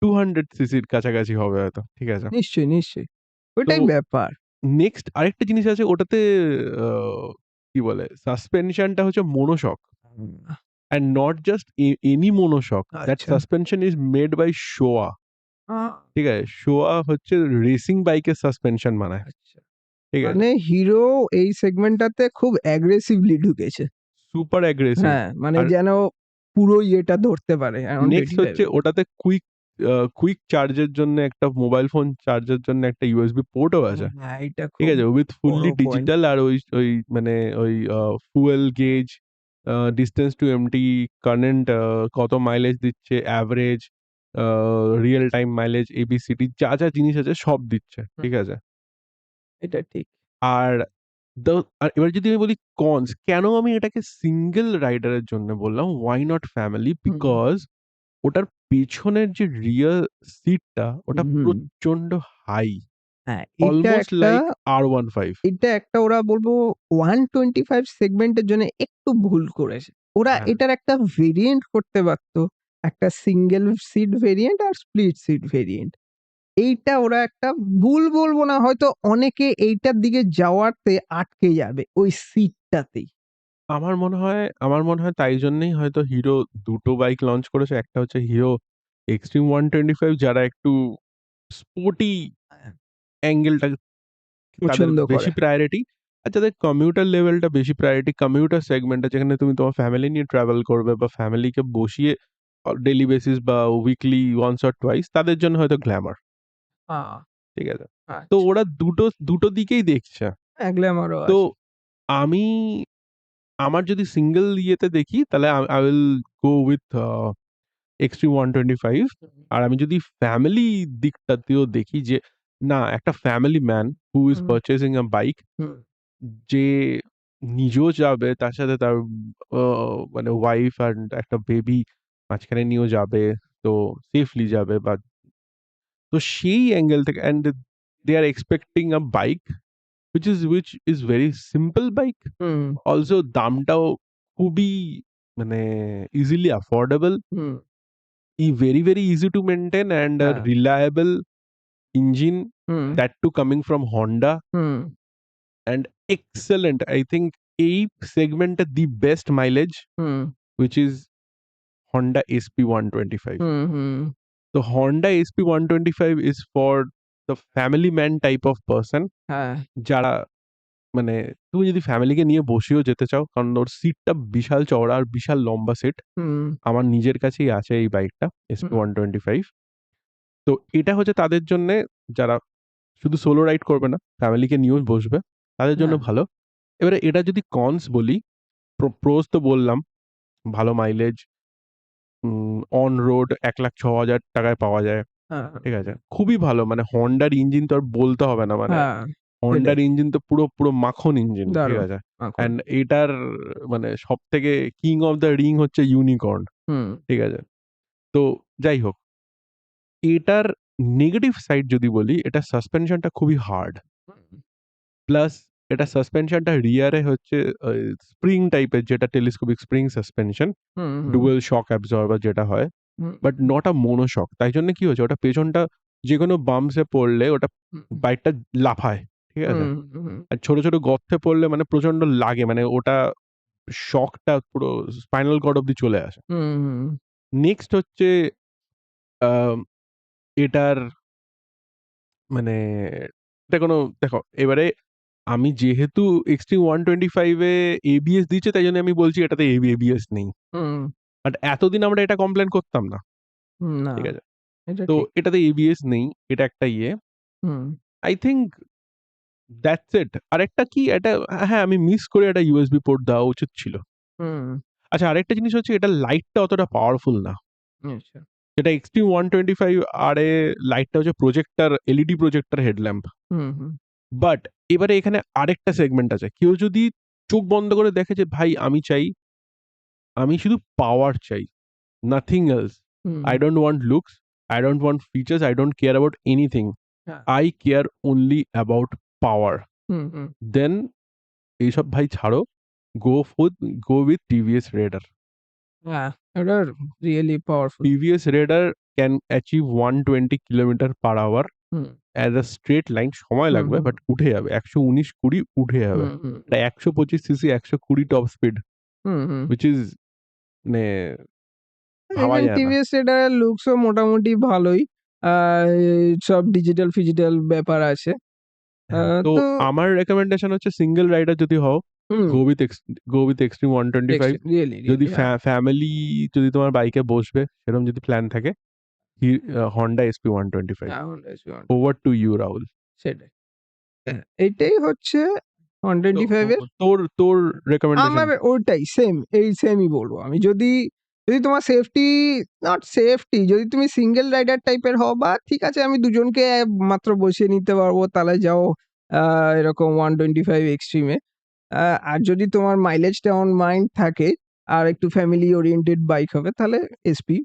200 সিসির কাছাকাছি হবে হয়তো। ঠিক আছে? নিশ্চয়ই, নিশ্চয়ই। তো ওটাই ব্যাপার। নেক্সট আরেকটা জিনিস আছে ওটাতে আ কি বলে? সাসপেনশনটা হচ্ছে monoshock hmm, and not just any monoshock. That আচ্ছা। Suspension is made by Showa। আ ঠিক আছে? Showa হচ্ছে রেসিং বাইকের সাসপেনশন বানায়। আচ্ছা। ঠিক আছে? মানে হিরো এই সেগমেন্টটাতে খুব অ্যাগ্রেসিভলি ঢুকেছে। Super aggressive. হ্যাঁ, মানে আর যেন পুরো ইয়েটা ধরতে পারে নেক্সট 125 হচ্ছে এ। ওটাতে কুইক চার্জের জন্য একটা মোবাইল ফোন চার্জের জন্য একটা ইউএসবি পোর্টও আছে। হ্যাঁ, এটা ঠিক খুব আছে? উইথ বড় ফুললি পয়েন্ট। ডিজিটাল আর ওই মানে ওই fuel gauge, distance to empty, current কত মাইলেজ দিচ্ছে, average, a real time mileage, ABCD যা জিনিস আছে সব দিচ্ছে। হুম, ঠিক আছে? এটা ঠিক। আর আর এবার যদি আমি বলি কনস কেন আমি এটাকে সিঙ্গল রাইডার এর জন্য বললাম, why not family? Hmm, because ওটার পেছনের যে রিয়ার সিটটা ওটা হুম। প্রচন্ড হাই। হ্যাঁ, অলমোস্ট লাইক R15। এটা একটা ওরা বলবো 125 সেগমেন্টের জন্য একটু ভুল করেছে। ওরা হ্যাঁ, এটার একটা ভেরিয়েন্ট করতে পারত। একটা সিঙ্গেল সিট ভেরিয়েন্ট আর স্প্লিট সিট ভেরিয়েন্ট। এইটা ওরা একটা ভুল বলব না, হয়তো অনেকে এইটার দিকে যাওয়াতে আটকে যাবে ওই সিটটাতেই। আমার মনে হয় তাই জন্যই হয়তো হিরো ২ টো বাইক লঞ্চ করেছে। একটা হচ্ছে হিরো এক্সট্রিম 125 যারা একটু স্পোর্টি হ্যাঁ, অ্যাঙ্গেলটা তাদের পছন্দ করে। বেশি প্রায়োরিটি। আর যাদের কমিউটার লেভেলটা বেশি প্রায়োরিটি, কমিউটার সেগমেন্টটা যেখানে তুমি তোমার ফ্যামিলি নিয়ে ট্রাভেল করবে বা ফ্যামিলিকে বসিয়ে ডেইলি বেসিস বা উইকলি ওয়ান্স অর টুয়াইস তাদের জন্য হয়তো গ্ল্যামার। আ ঠিক আছে? তো আচ্ছা। ওরা দুটো দিকেই দেখছে। হ্যাঁ, গ্ল্যামারও তো আছে। আমি আমার যদি সিঙ্গল ইয়েতে দেখি তাহলে I will go with Xtreme 125 হুম, আর আমি যদি ফ্যামিলি দিকটাতেও দেখি যে না একটা family man who is hmm, purchasing a bike হুম, যে নিজেও যাবে তার সাথে তার আ মানে ওয়াইফ আর একটা বেবি মাঝখানে নিয়েও যাবে। তো সেফলি যাবে বা তো সেই অ্যাঙ্গেল থেকে and they are expecting a bike which is very simple bike. Hmm, also দামটাও খুবই মানে easily affordable, hmm, very, very easy to maintain and a হ্যাঁ, reliable engine, hmm, that too coming from Honda hmm, and excellent. I think এই সেগমেন্টে the best mileage hmm, which is Honda SP125. Hmm, hmm, So Honda SP125 is for the family man type of person হ্যাঁ, যারা মানে তুমি যদি ফ্যামিলিকে নিয়ে বসেও যেতে চাও কারণ ওর সিটটা বিশাল চওড়া আর বিশাল লম্বা সিট। হুম, আমার নিজের কাছেই আছে এই বাইকটা হুম, SP125। তো এটা হচ্ছে তাদের জন্যে যারা শুধু সোলো রাইড করবে না, ফ্যামিলিকে নিয়েও বসবে। তাদের জন্য হ্যাঁ, ভালো। এবারে এটা যদি কনস বলি, প্রোস তো বললাম, ভালো মাইলেজ, অন রোড ৳১,০৬,০০০ পাওয়া যায়। হ্যাঁ, ঠিক আছে? খুবই ভালো মানে Honda র ইঞ্জিন তো আর বলতে হবে না। মানে হ্যাঁ, Honda সেটাই। র ইঞ্জিন তো পুরো মাখন ইঞ্জিন। ঠিক দারুণ! আছে? মাখন। অ্যান্ড এটার মানে সবথেকে কিং অফ দ্য রিং হচ্ছে ইউনিকর্ন। হুম, ঠিক আছে? তো যাই হোক, এটার নেগেটিভ সাইড যদি বলি, এটার সাসপেনশনটা খুবই হার্ড। হুম, প্লাস এটা সাসপেনশনটা রিয়ারে হচ্ছে আ স্প্রিং টাইপের যেটা টেলিস্কোপিক স্প্রিং সাসপেনশন, হুম, হুম, ডুয়াল শক অ্যাবজর্বার যেটা হয়। হুম, বাট নট আ মোনো শক। তাই জন্য কি হয়েছে ওটা পেছনটা যেকোনো বাম্পস এ পড়লে ওটা হুম, বাইকটা লাফায়। ঠিক আছে? হুম, হুম, আর ছোট গর্তে পড়লে মানে প্রচন্ড লাগে। মানে ওটা শকটা পুরো স্পাইনাল কর্ড অব্দি চলে আসে। হুম, হুম, নেক্সট হচ্ছে আম এটার মানে এটা কোনো দেখো এবারে আমি যেহেতু Xtreme 125 এ ABS দিচ্ছে তাই জন্য আমি বলছি এটাতে ABS নেই। হুম, বাট এতদিন আমরা এটা কমপ্লেন করতাম না। হুম, না, ঠিক আছে? এটা তো ঠিক। এটাতে ABS নেই। এটা একটা ইয়ে। হুম, I think that's it. আরেকটা কি এটা হ্যাঁ, আমি মিস করে একটা USB পোর্ট দেওয়া উচিত ছিল। হুম, আচ্ছা আরেকটা জিনিস হচ্ছে এটার লাইটটা অতটা পাওয়ারফুল না। আচ্ছা। যেটা Xtreme 125 আর এ লাইটটা হচ্ছে projector LED projector headlamp. Hmm, hmm, but এবারে এখানে আরেকটা সেগমেন্ট আছে। কেউ যদি চোখ বন্ধ করে দেখে যে ভাই আমি শুধু পাওয়ার চাই। Nothing else. Hmm, I don't want looks, I don't want features, I don't care about anything. হ্যাঁ, I care only about power. Hmm, hmm, Then এইসব ভাই ছাড়ো। Go with go with TVS Raider. হ্যাঁ, এটা really powerful. TVS Raider can achieve 120 kilometre per hour hmm, as a straight line সময় হুম, লাগবে হুম, but উঠে যাবে। ১১৯-২০ উঠে যাবে। হুম, হুম, এটা ১২৫ CC ১২০ top speed hmm, hmm. which is মানে ভাবা ইভেন যায় না। টিভিএস এটার লুকসও মোটামুটি ভালোই। আ সব ডিজিটাল-ফিজিটাল ব্যাপার আছে। আ হ্যাঁ, তো তো আমার রিকমেন্ডেশন হচ্ছে সিঙ্গল রাইডার যদি হও হুম, go with go with Xtreme 125 really, যদি রিয়েলি হ্যাঁ। ফ্যামিলি যদি তোমার বাইকে বসবে সেরকম যদি প্ল্যান থাকে Honda SP125. হ্যাঁ, Honda S1 Over to you, Rahul. সেটাই। হ্যাঁ, এটাই হচ্ছে তো 125 এর তোর রিকমেন্ডেশন আমার কি? ওটাই সেমই বলবো আমি। যদি তোমার সেফটি নট সেফটি যদি তুমি সিঙ্গেল রাইডার টাইপের হও বা ঠিক আছে আমি দুজনকে মাত্র বসিয়ে নিতে পারবো তাহলে যাও আ এরকম 125 এক্সট্রিম এ। আর যদি তোমার মাইলেজটা অন মাইন্ড থাকে আর একটু ফ্যামিলি ওরিয়েন্টেড বাইক হবে তাহলে এসপি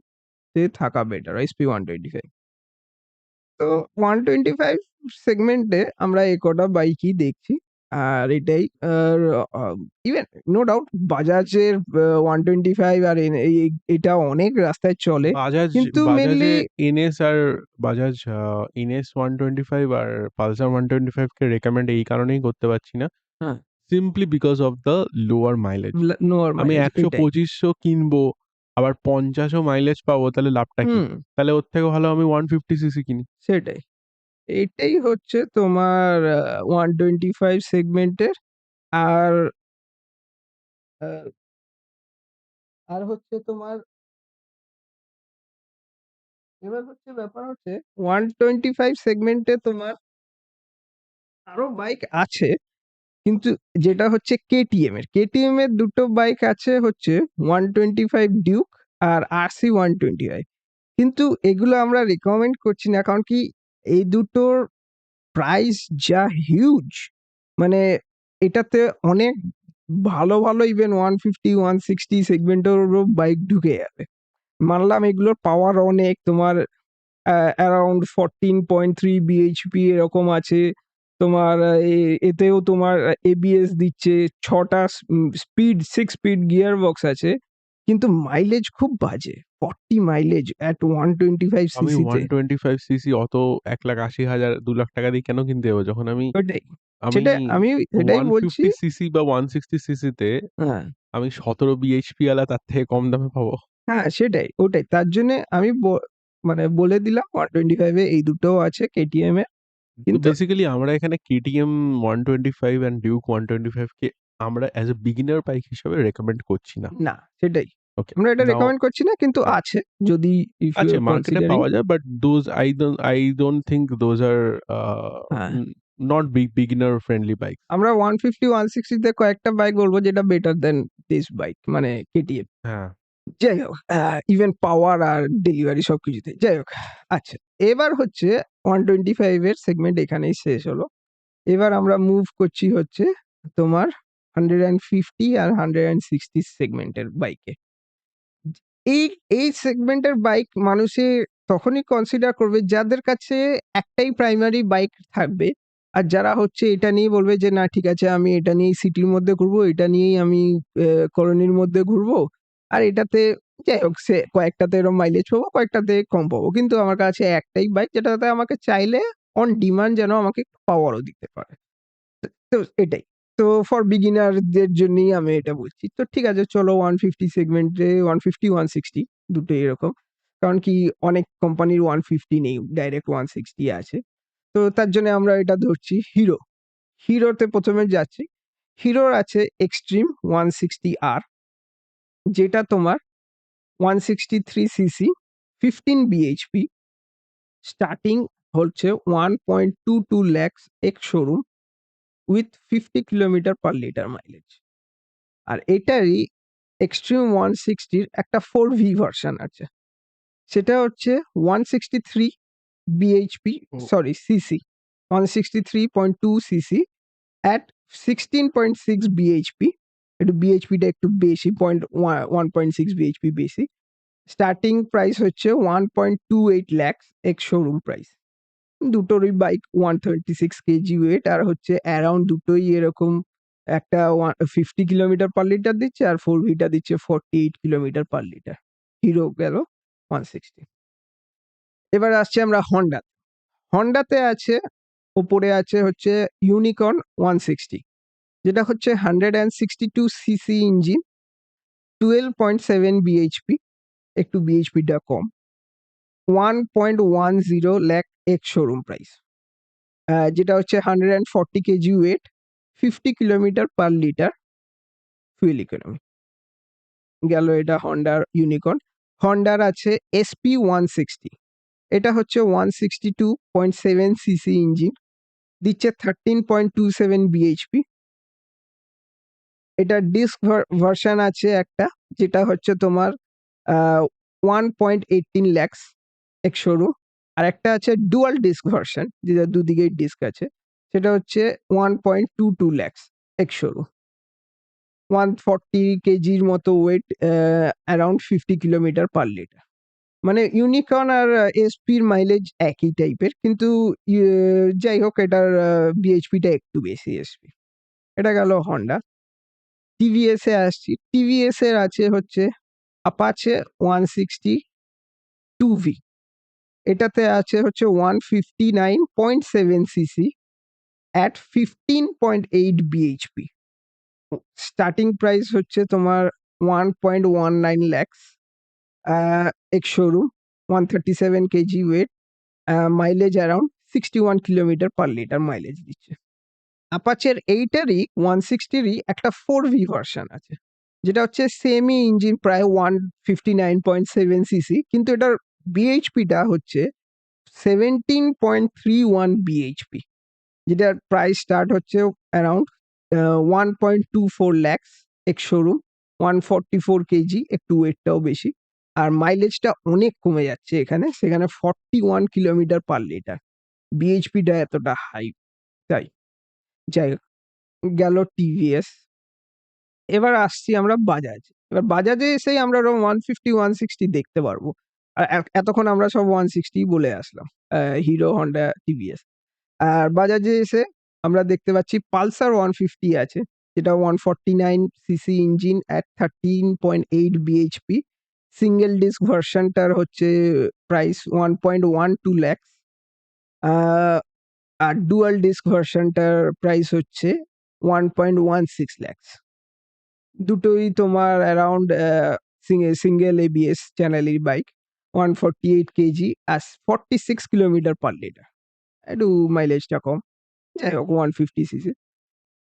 তে থাকা বেটার। এসপি 125 তো 125 সেগমেন্টে আমরা এ কটা বাইকই দেখছি। আর এটাই আর আ ইভেন নো ডাউট বাজাজের 125 আর এটা অনেক রাস্তায় চলে। কিন্তু মেইনলি বাজাজে NS আর বাজাজ NS 125 আর Pulsar 125 কে রেকমেন্ড এই কারণেই করতে পারছি না। হ্যাঁ, simply because of the lower mileage. নোয়ার আমি মাইলেজ এটাই। ১০০-২৫০০ কিনবো, আবার ৫০ ও মাইলেজ পাবো তাহলে লাভটা কি? হুম, তাহলে ওর থেকে ভালো আমি 150 সিসি কিনি। সেটাই। এইটাই হচ্ছে তোমার 125 সেগমেন্টের আর আ আর হচ্ছে তোমার এবার হচ্ছে ব্যাপার হচ্ছে 125 সেগমেন্টে তোমার আরো বাইক আছে, কিন্তু যেটা হচ্ছে কেটিএম এর। কেটিএম এর দুটো বাইক আছে হচ্ছে 125 ডিউক আর আরসি 125। কিন্তু এগুলো আমরা রিকমেন্ড করছি না, কারণ কি এই দুটোর প্রাইস যা হিউজ, মানে এটাতে অনেক ভালো ভালো ইভেন 150 160 সেগমেন্টেরও বাইক ঢুকে যাবে। মানলাম এগুলোর পাওয়ার অনেক, তোমার অ্যারাউন্ড 14.3 বিএইচপি এরকম আছে। তোমার এতেও তোমার এবিএস দিচ্ছে, 6টা স্পিড 6 স্পিড গিয়ার বক্স আছে, কিন্তু মাইলেজ খুব বাজে, 40 মাইলেজ অ্যাট 125 আমি সিসিতে। 125 সিসি অত 1,80,000 2,00,000 টাকা দিয়ে কেন কিনতে যাবো? যখন আমি ওটাই, আমি সেটা আমি এটাই বলছি। 150 সিসি বা 160 সিসিতে হ্যাঁ, আমি 17 বিএইচপি ওয়ালা তার থেকে কম দামে পাবো। হ্যাঁ, সেটাই, ওটাই। তার জন্যে আমি মানে বলে দিলাম 125 এ এই দুটোও আছে কেটিএম এর। তো কিন্তু বেসিক্যালি আমরা এখানে কেটিএম 125 অ্যান্ড ডিউক 125 কে আমরা অ্যাজ এ বিগিনার বাইক হিসেবে রেকমেন্ড করছি না। না, সেটাই। ওকে। আমরা এটা নাও রেকমেন্ড করছি না, কিন্তু হ্যাঁ, আছে। যদি ইফ ইউ আছে আর মার্কেটে কনসিডারিং। পাওয়া যায় but those I don't think those are হ্যাঁ, not beginner friendly bikes. আমরা 150 160 তে কয়েকটা বাইক বলবো যেটা বেটার দেন দিস বাইক, মানে কেটিএম। হ্যাঁ। যাই হোক, ইভেন পাওয়ার আর ডেলিভারি সবকিছুতে। যাই হোক, আচ্ছা, এবার হচ্ছে 125 এর সেগমেন্ট এখানেই শেষ হলো। এবার আমরা মুভ করছি হচ্ছে তোমার 150 আর 160 সেগমেন্টের বাইকে। এই এই সেগমেন্টের বাইক মানুষে তখনই কনসিডার করবে যাদের কাছে একটাই প্রাইমারি বাইক থাকবে। আর যারা হচ্ছে এটা নিয়ে বলবে যে না ঠিক আছে, আমি এটা নিয়েই সিটির মধ্যে ঘুরবো, এটা নিয়েই আমি কলোনির মধ্যে ঘুরবো। আর এটাতে যাই হোক, সে কয়েকটাতে এরকম মাইলেজ পাবো, কয়েকটাতে কম পাবো। কিন্তু আমার কাছে একটাই বাইক যেটাতে আমাকে চাইলে অন ডিমান্ড যেন আমাকে পাওয়ারও দিতে পারে। তো এটাই। তো ফর বিগিনারদের জন্যই আমি এটা বলছি। তো ঠিক আছে, চলো 150 সেগমেন্টে 150 160 দুটোই এরকম। কারণ কি অনেক কোম্পানির 150 নেই, ডাইরেক্ট 160 আছে। তো তার জন্য আমরা এটা ধরছি হিরো। হিরোতে ১ম এ যাচ্ছি। হিরোর আছে এক্সট্রিম 160R, যেটা তোমার 163 সিসি, 15 বিএইচপি, স্টার্টিং হচ্ছে 1.22 lakhs ex showroom with 50 kilometre per litre mileage. আর এটারই এক্সট্রিম 160 র একটা 4V ভার্সন আছে। সেটা হচ্ছে 163 বিএইচপি, ও sorry CC, 163.2 CC at 16.6 BHP. একটু বিএইচপিটা একটু বেশি, 1.6 বিএইচপি বেশি। স্টার্টিং প্রাইস হচ্ছে 1.28 lakhs এক্স শোরুম প্রাইস। দুটোরই বাইক 136 কেজি ওয়েট, আর হচ্ছে অ্যারাউন্ড দুটোই এরকম একটা 50 কিলোমিটার পার লিটার দিচ্ছে, আর 4ভিটা দিচ্ছে 48 কিলোমিটার পার লিটার। হিরো গেল 160। এবার আসছি আমরা হন্ডা। হন্ডাতে আছে, ওপরে আছে হচ্ছে ইউনিকর্ন 160, যেটা হচ্ছে 162 সিসি ইঞ্জিন, 12.7 বিএইচপি, একটু বিএইচপিটা কম, 1.10 লাখ এক্স শোরুম প্রাইস। যেটা হচ্ছে 140 KG weight, 50 kilometre per litre fuel economy. গেল এটা হন্ডার ইউনিকর্ন। হন্ডার আছে এসপি 160, এটা হচ্ছে 162.7 সিসি ইঞ্জিন, দিচ্ছে 13.27 বিএইচপি। এটা ডিস্ক ভার্সন আছে একটা, যেটা হচ্ছে তোমার 1.18 lakhs এক্স শোরুম। আর একটা আছে ডুয়াল ডিস্ক ভার্সন, যেটা দুদিকেই ডিস্ক আছে, সেটা হচ্ছে 1.22 lakhs এক্স শোরুম। 140 কেজির মতো weight, around 50 kilometre per litre. মানে ইউনিকর্ন আর এসপির মাইলেজ একই টাইপের, কিন্তু যাই হোক এটার বিএইচপিটা একটু বেশি এসপি। এটা গেল হন্ডা। টিভিএস এ আসছি। টিভিএস এর আছে হচ্ছে আপাচে 160 2V, এটাতে আছে হচ্ছে 159.7 CC at 15.8 BHP. Starting price হচ্ছে তোমার 1.19 lakhs ex showroom, 137 KG weight, mileage around 61 kilometre per litre mileage দিচ্ছে। আপাচের এইটারই 160 একটা 4V ভার্সন আছে, যেটা হচ্ছে সেমি ইঞ্জিন, প্রায় 159.7 সিসি, কিন্তু এটার বিএইচপিটা হচ্ছে 17.31 বিএইচপি, যেটার প্রাইস স্টার্ট হচ্ছে around 1.24 lakhs ex showroom, 144 KG, একটু ওয়েটটাও বেশি। আর মাইলেজটা অনেক কমে যাচ্ছে এখানে, সেখানে 41 কিলোমিটার পার লিটার। বিএইচপিটা এতটা হাই, তাই যাই হোক, গেল টিভিএস। এবার আসছি আমরা বাজাজ। এবার বাজাজে এসেই আমরা ওরকম 150 160 দেখতে পারবো। আর এতক্ষণ আমরা সব 160 বলে আসলাম, হিরো, হন্ডা, টিভিএস। আর বাজাজে এসে আমরা দেখতে পাচ্ছি পালসার 150 আছে, যেটা 149 cc engine at 13.8 BHP. Single disc ভার্সনটার হচ্ছে প্রাইস 1.12 lakhs। আর ডুয়াল ডিস্ক ভার্সনটার প্রাইস হচ্ছে 1.16 lakhs। দুটোই তোমার অ্যারাউন্ড সিঙ্গেল এবিএস চ্যানেলের বাইক, 148 কেজি আর 46 কিলোমিটার পার লিটার, একটু মাইলেজটা কম, যাই হোক 150 সিসি।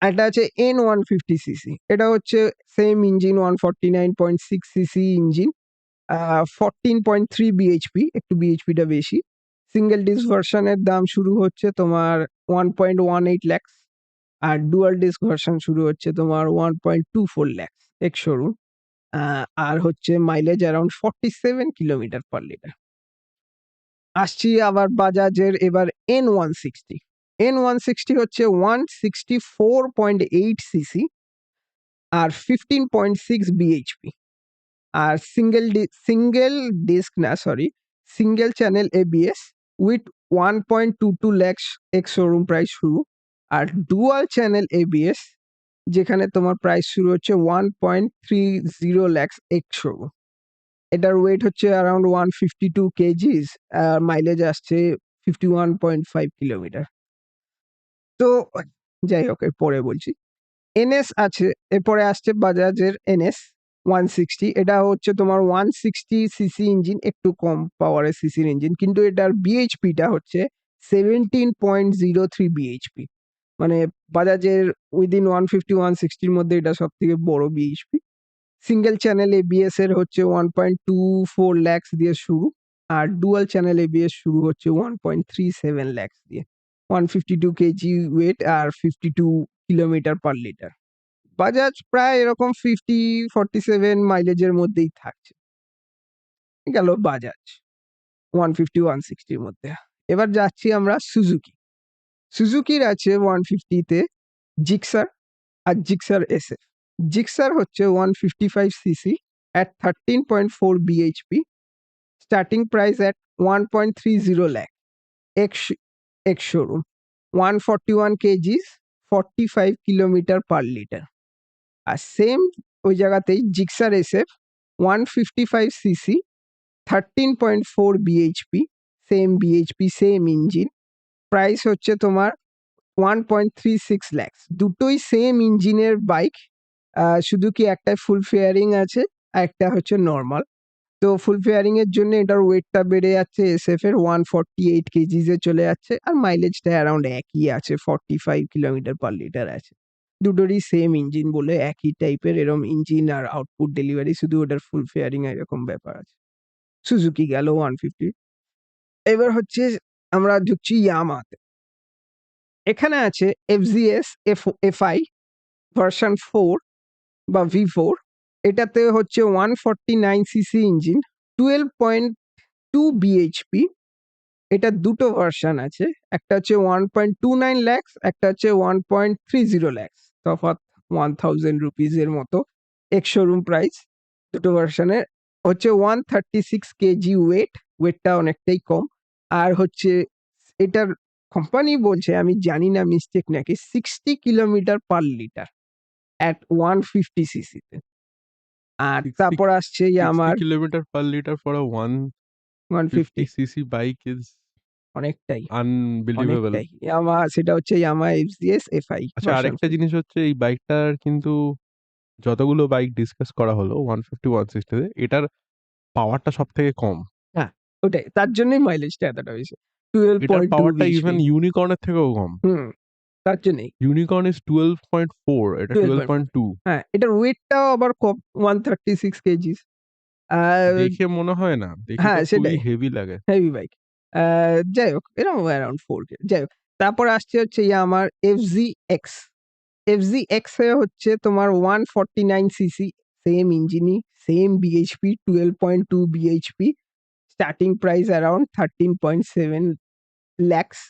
একটা আছে N150 সিসি, এটা হচ্ছে same engine, 149.6 CC engine, 14.3 BHP, একটু বিএইচপিটা বেশি। সিঙ্গেল ডিস্ক ভার্সনের দাম শুরু হচ্ছে তোমার 1.18 lakhs, আর ডুয়াল ডিস্ক ভার্সন শুরু হচ্ছে তোমার 1.24 lakhs এক্স শোরুম। আর হচ্ছে mileage around 47 kilometre per litre. আসছি আবার বাজাজের এবার N160। N160 হচ্ছে 164.8 সিসি আর 15.6 বিএইচপি। আর single channel ABS with 1.22 lakhs ex showroom price শুরু। আর ডুয়াল চ্যানেল এবিএস, যেখানে তোমার প্রাইস শুরু হচ্ছে 1.30 lakhs এক্স শোরুম। এটার ওয়েট হচ্ছে অ্যারাউন্ড 152 কেজিস, আর মাইলেজ আসছে 51.5 কিলোমিটার। তো যাই হোক, এরপরে বলছি এনএস আছে। এরপরে আসছে বাজাজের এনএস 160। এটা হচ্ছে তোমার 160 সিসি ইঞ্জিন, একটু কম পাওয়ারের সিসির ইঞ্জিন, কিন্তু এটার বিএইচপিটা হচ্ছে 17.03 বিএইচপি। মানে বাজাজের উইদিন 150 160-র মধ্যে এটা সব থেকে বড় বিএইচপি। সিঙ্গেল চ্যানেল এবিএস এর হচ্ছে 1.24 lakhs দিয়ে শুরু, আর ডুয়াল চ্যানেল এবিএস শুরু হচ্ছে 1.37 lakhs দিয়ে। 152 কেজি ওয়েট আর 52 কিলোমিটার পার লিটার। বাজাজ প্রায় এরকম 50-47 মাইলেজের মধ্যেই থাকছে। গেল বাজাজ 150 160-র মধ্যে। এবার যাচ্ছি আমরা সুজুকি। সুজুকির আছে 150-তে জিক্সার আর জিক্সার এসএফ। জিক্সার হচ্ছে 155 CC at 13.4 BHP, starting price at 1.30 lakh ex showroom, 141 KGs, 45 kilometre per litre. আর সেম ওই জায়গাতেই Gixxer SF 155 CC, 13.4 BHP, same BHP, same engine, price হচ্ছে তোমার 1.36 lakhs। দুটোই সেম ইঞ্জিনের বাইক, শুধু কি একটায় ফুল ফেয়ারিং আছে আর একটা হচ্ছে নর্মাল। তো ফুল ফেয়ারিং এর জন্য এটার ওয়েটটা বেড়ে যাচ্ছে, এসএফ এর 148 কেজিসে চলে যাচ্ছে, আর মাইলেজটা অ্যারাউন্ড একই আছে, 45 কিলোমিটার পার লিটার আছে। দুটোরই সেম ইঞ্জিন বলে একই টাইপের এরকম ইঞ্জিন আর আউটপুট ডেলিভারি, শুধু ওটার ফুল ফেয়ারিং এরকম ব্যাপার আছে। সুজুকি গেল 150। এবার হচ্ছে আমরা ঢুকছি ইয়ামাহাতে। এখানে আছে এফজিএস এফআই ভার্সন 4 বা V4। এটাতে হচ্ছে 149 সিসি ইঞ্জিন, 12.2 বিএইচপি। এটা দুটো ভার্সন আছে, একটা হচ্ছে 1.29 lakhs, একটা হচ্ছে 1.30 lakhs, তফাৎ 1000 রুপিজের মতো এক্স শোরুম প্রাইস। দুটো ভার্সনের হচ্ছে 136 কেজি ওয়েটটা অনেকটাই কম। আর হচ্ছে এটার কোম্পানি বলছে, আমি জানি না মিস্টেক নাকি, 60 কিলোমিটার পার লিটার at 150 সিসিতে। আর 60 তারপর আসছে 60 আমার kilometer per liter for a 150 150, cc bike is অনেকটাই unbelievable. অনেকটাই সেটা হচ্ছে ইয়ামাহা এফজিএস এফআই আচ্ছা, ভার্সন আরেকটা জিনিস হচ্ছে এই বাইকটার কিন্তু যতগুলো বাইক ডিসকাস করা হলো 150 160 তে এটার পাওয়ারটা সবথেকে কম। হ্যাঁ, ওটাই, তার জন্যই মাইলেজটা এতটা বেশি, এটার 12.2 পাওয়ারটা বিএইচপি। ইভেন ইউনিকর্নের থেকেও কম। হুম, তার জন্যই ইউনিকর্ন ইজ 12.4, এটা 12.4। 12.2। হ্যাঁ, এটার ওয়েটটাও আবার কম, 136 কেজিস। দেখে মনে হয় না, দেখে তো হ্যাঁ, খুবই সেটাই, হেভি লাগে। Heavy bike. যাই হোক, এরকম অ্যারাউন্ড 4 কে, যাই হোক। তারপর আসছে হচ্ছে Yamaha FZX। FZX এ হচ্ছে তোমার 149 সিসি, সেম ইঞ্জিনই, same BHP, 12.2 BHP, starting price around 13.7 lakhs,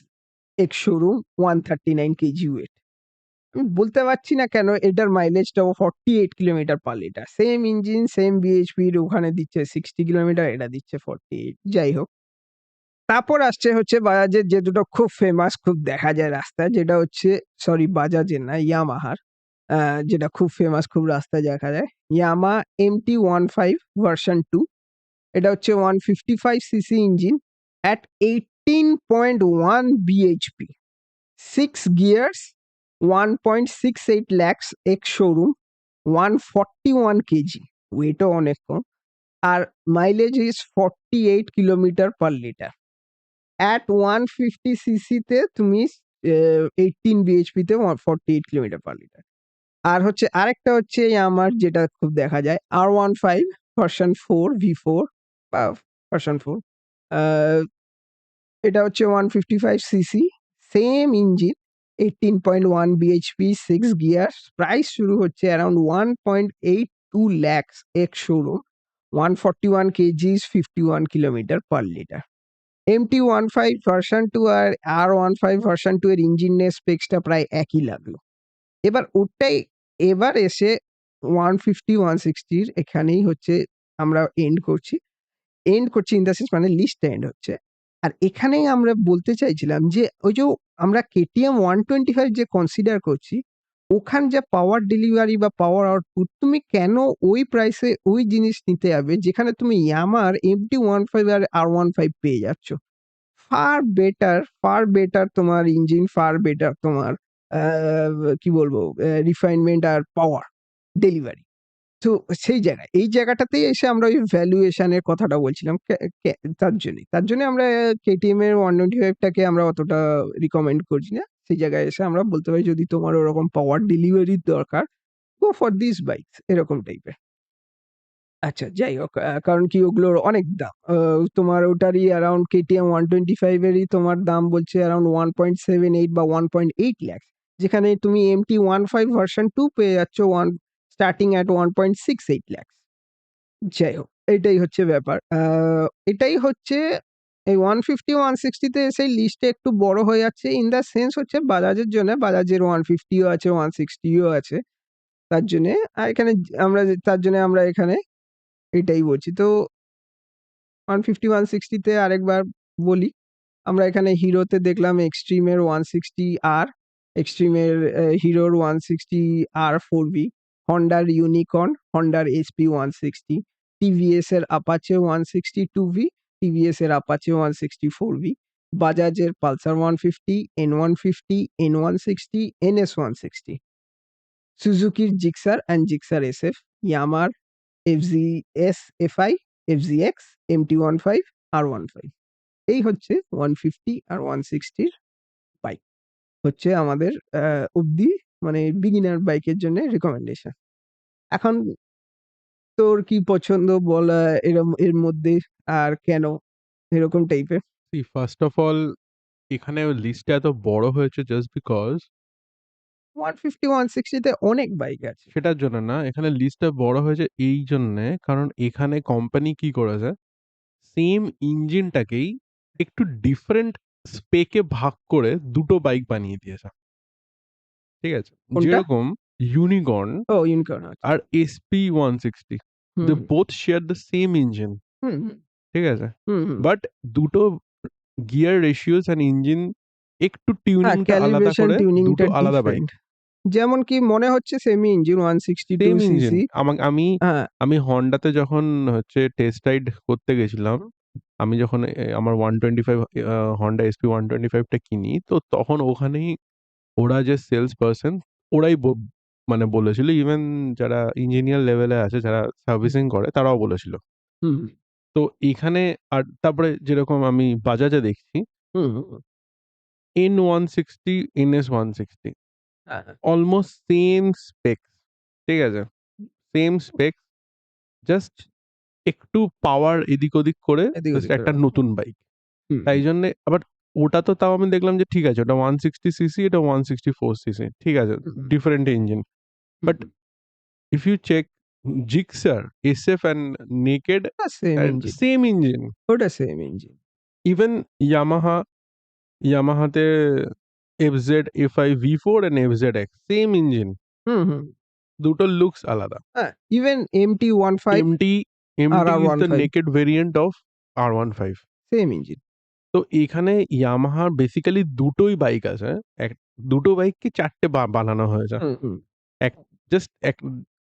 ex showroom, 139 kg weight. আমি বলতে পারছি না কেন এটার মাইলেজটাও 48 kilometre per litre. Same engine, same বিএইচপির, ওখানে দিচ্ছে 60 কিলোমিটার, এটা দিচ্ছে 48। যাই হোক। তারপর আসছে হচ্ছে বাজাজের যে দুটো খুব ফেমাস, খুব দেখা যায় রাস্তায়, যেটা হচ্ছে, সরি বাজাজের না, ইয়ামাহার, যেটা খুব ফেমাস, খুব রাস্তায় দেখা যায়, Yamaha MT-15 ভার্সন 2। এটা হচ্ছে 155 cc engine at 18.1 BHP, 6 gears, 1.68 lakhs, ex showroom, 141 kg, ওয়েটও অনেক কম, আর mileage is 48 kilometre per litre. at 150 সিসিতে তুমি 18 বিএইচপিতে 48 কিলোমিটার পার লিটার। আর হচ্ছে আরেকটা হচ্ছে আমার, যেটা খুব দেখা যায়, R15 ভার্সন 4 V4 বা ভার্সন 4। এটা হচ্ছে 155 CC, same engine, 18.1 BHP, 6 gear, price শুরু হচ্ছে around 1.82 lakhs, ex showroom, 141 KGs, 51 kilometre per litre. MT-15 version 2 আর R15 ভার্সন 2 এর ইঞ্জিনের স্পেক্সটা প্রায় একই লাগলো। এবার ওটাই, এবার এসে 150 160 র এখানেই হচ্ছে আমরা এন্ড করছি। এন্ড করছি ইন দ্য সেন্স, মানে লিস্টটা এন্ড হচ্ছে। আর এখানেই আমরা বলতে চাইছিলাম যে ওই যে আমরা KTM 125 যে কনসিডার করছি, ওখান যা পাওয়ার ডেলিভারি বা পাওয়ার আউটপুট, তুমি কেন ওই প্রাইসে ওই জিনিস নিতে যাবে যেখানে তুমি Yamaha MT-15 আর R15 পেয়ে যাচ্ছ? ফার বেটার তোমার ইঞ্জিন, ফার বেটার তোমার কি বলবো, রিফাইনমেন্ট আর পাওয়ার ডেলিভারি। তো সেই জায়গায়, এই জায়গাটাতেই এসে আমরা ওই ভ্যালুয়েশন এর কথাটা বলছিলাম। তার জন্য আমরা KTM এর 125 টাকে আমরা অতটা রিকমেন্ড করছি না। সেই জায়গায় এসে আমরা বলতে পারি, যদি তোমার ওরকম পাওয়ার ডেলিভারির দরকার, গো ফর দিস বাইকস, এরকম টাইপের। আচ্ছা, যাই হোক, কারণ কি ওগুলোর অনেক দাম। তোমার ওটারই অ্যারাউন্ড KTM 125 এরই তোমার দাম বলছে অ্যারাউন্ড 1.78 বা 1.8 লাখ। যেখানে তুমি MT-15 ভার্সন 2 পেয়ে যাচ্ছ স্টার্টিং এট 1.68 লাখ। যাই হোক, এটাই হচ্ছে ব্যাপার। এটাই হচ্ছে এই 150 160 তে এসে লিস্টে একটু বড় হয়ে যাচ্ছে, ইন দ্য সেন্স হচ্ছে বাজাজের জন্য, বাজাজের 150 ও আছে, 160 ও আছে। তার জন্যে এখানে তার জন্য আমরা এখানে এটাই বলছি। তো 150 160 তে আরেকবার বলি, আমরা এখানে হিরোতে দেখলাম এক্সট্রিমের 160R, এক্সট্রিমের হিরোর 160R 4V, হন্ডার ইউনিকর্ন, হন্ডার SP 160, টিভিএস এর আপাচে 160 2V, টিভিএস এর আপাচে 160 4V, বাজাজের পালসার 150, N150, N160, NS 160, সুজুকির জিক্সার অ্যান্ড জিক্সার SF, ইয়ামার FZS FI, FZX, MT-15, R15। এই হচ্ছে 150 আর 160 র বাইক। হচ্ছে আমাদের অব্দি, মানে বিগিনার বাইকের জন্য রিকমেন্ডেশন। এখন তোর কি পছন্দ বল, এর মধ্যে, আর কেন এরকম টাইপের? See, first of all, এখানে লিস্টটা এত বড় হয়েছে জাস্ট বিকজ 150 160 তে অনেক বাইক আছে। সেটার জন্য না, এখানে লিস্টটা বড় হয়েছে এই জন্যে, কারণ এখানে কোম্পানি কি করেছে, সেম ইঞ্জিনটাকেই একটু ডিফারেন্ট স্পেকে ভাগ করে দুটো বাইক বানিয়ে দিয়েছে। ঠিক আছে? কোনটা? যেরকম ইউনিকর্ন ও, ইউনিকর্ন, আচ্ছা। আর SP 160, they hmm, both share the same engine. Hmm, hmm, ঠিক আছে? Hmm, hmm. বাট দুটো গিয়ার রেশিওস অ্যান্ড ইঞ্জিন একটু হ্যাঁ, টিউনিংটা আলাদা ক্যালিব্রেশন করে, টিউনিংটা দুটো আলাদা বাইক। ডিফারেন্ট। যেমন কি মনে হচ্ছে semi engine, 162 same engine. CC. আমি হ্যাঁ। আমি হন্ডাতে যখন হচ্ছে টেস্ট রাইড করতে গেছিলাম, আমি যখন আমার 125 হন্ডা SP 125 টা কিনি, তো তখন ওখানেই ওরা যে সেলস পারসন, ওরাই মানে বলেছিল, ইভেন যারা ইঞ্জিনিয়ার লেভেলে আছে, যারা সার্ভিসিং করে, তারাও বলেছিল। হুম, তো এখানে আর তারপরে যেরকম আমি বাজাজে দেখছি, হুম, হুম, N160, NS160 হ্যাঁ, অলমোস্ট সেম স্পেকস। ঠিক আছে? সেম স্পেকস, জাস্ট একটু পাওয়ার এদিক ওদিক করে এদিক জাস্ট ওদিক করে। একটা নতুন বাইক। হুম, তাই জন্যে আবার ওটা তো তাও আমি দেখলাম যে ঠিক আছে, ওটা 160 সিসি, এটা 164 সিসি, ঠিক আছে, hmm, different engine. But hmm. if you check Gixxer, SF and Naked, same and engine. same engine. ওটা সেম ইঞ্জিন। Even Yamaha তে FZ FI V4 and FZX, same engine, hmm, hmm. দুটোর looks আলাদা। হ্যাঁ, even MT-15 MT আর MT is the R15 naked variant of R15. Same engine. তো এখানে ইয়ামাহার basically দুটোই bike আছে। দুটো বাইককে ৪ টে বানানো হয়েছে। হুম, হুম। এক জাস্ট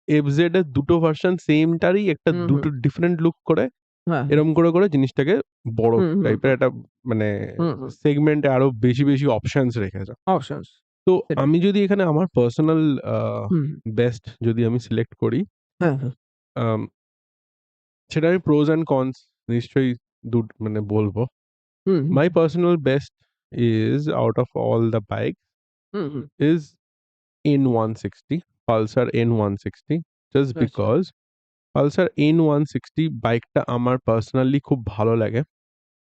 এফজেড এর দুটো ভার্সন সেমটারই একটা হুম, হুম। দুটো ডিফারেন্ট লুক করে হ্যাঁ, হ্যাঁ। এরকম করে জিনিসটাকে বড় হুম, হুম, টাইপের হুম। একটা মানে হুম, হুম। সেগমেন্টে আরো বেশি অপশনস রেখেছে। অপশনস তো সেটাই। আমি যদি এখানে আমার পার্সোনাল হুম। বেস্ট যদি আমি সিলেক্ট করি, হ্যাঁ, হ্যাঁ। আম সেটা আমি প্রোস অ্যান্ড কনস নিশ্চয়ই মানে বলব। Hmm, hmm. My personal best is out of all the bike hmm, hmm. Is N160, Pulsar N160, just আচ্ছা। because Pulsar N160 বাইকটা আমার পার্সোনালি খুব ভালো লাগে।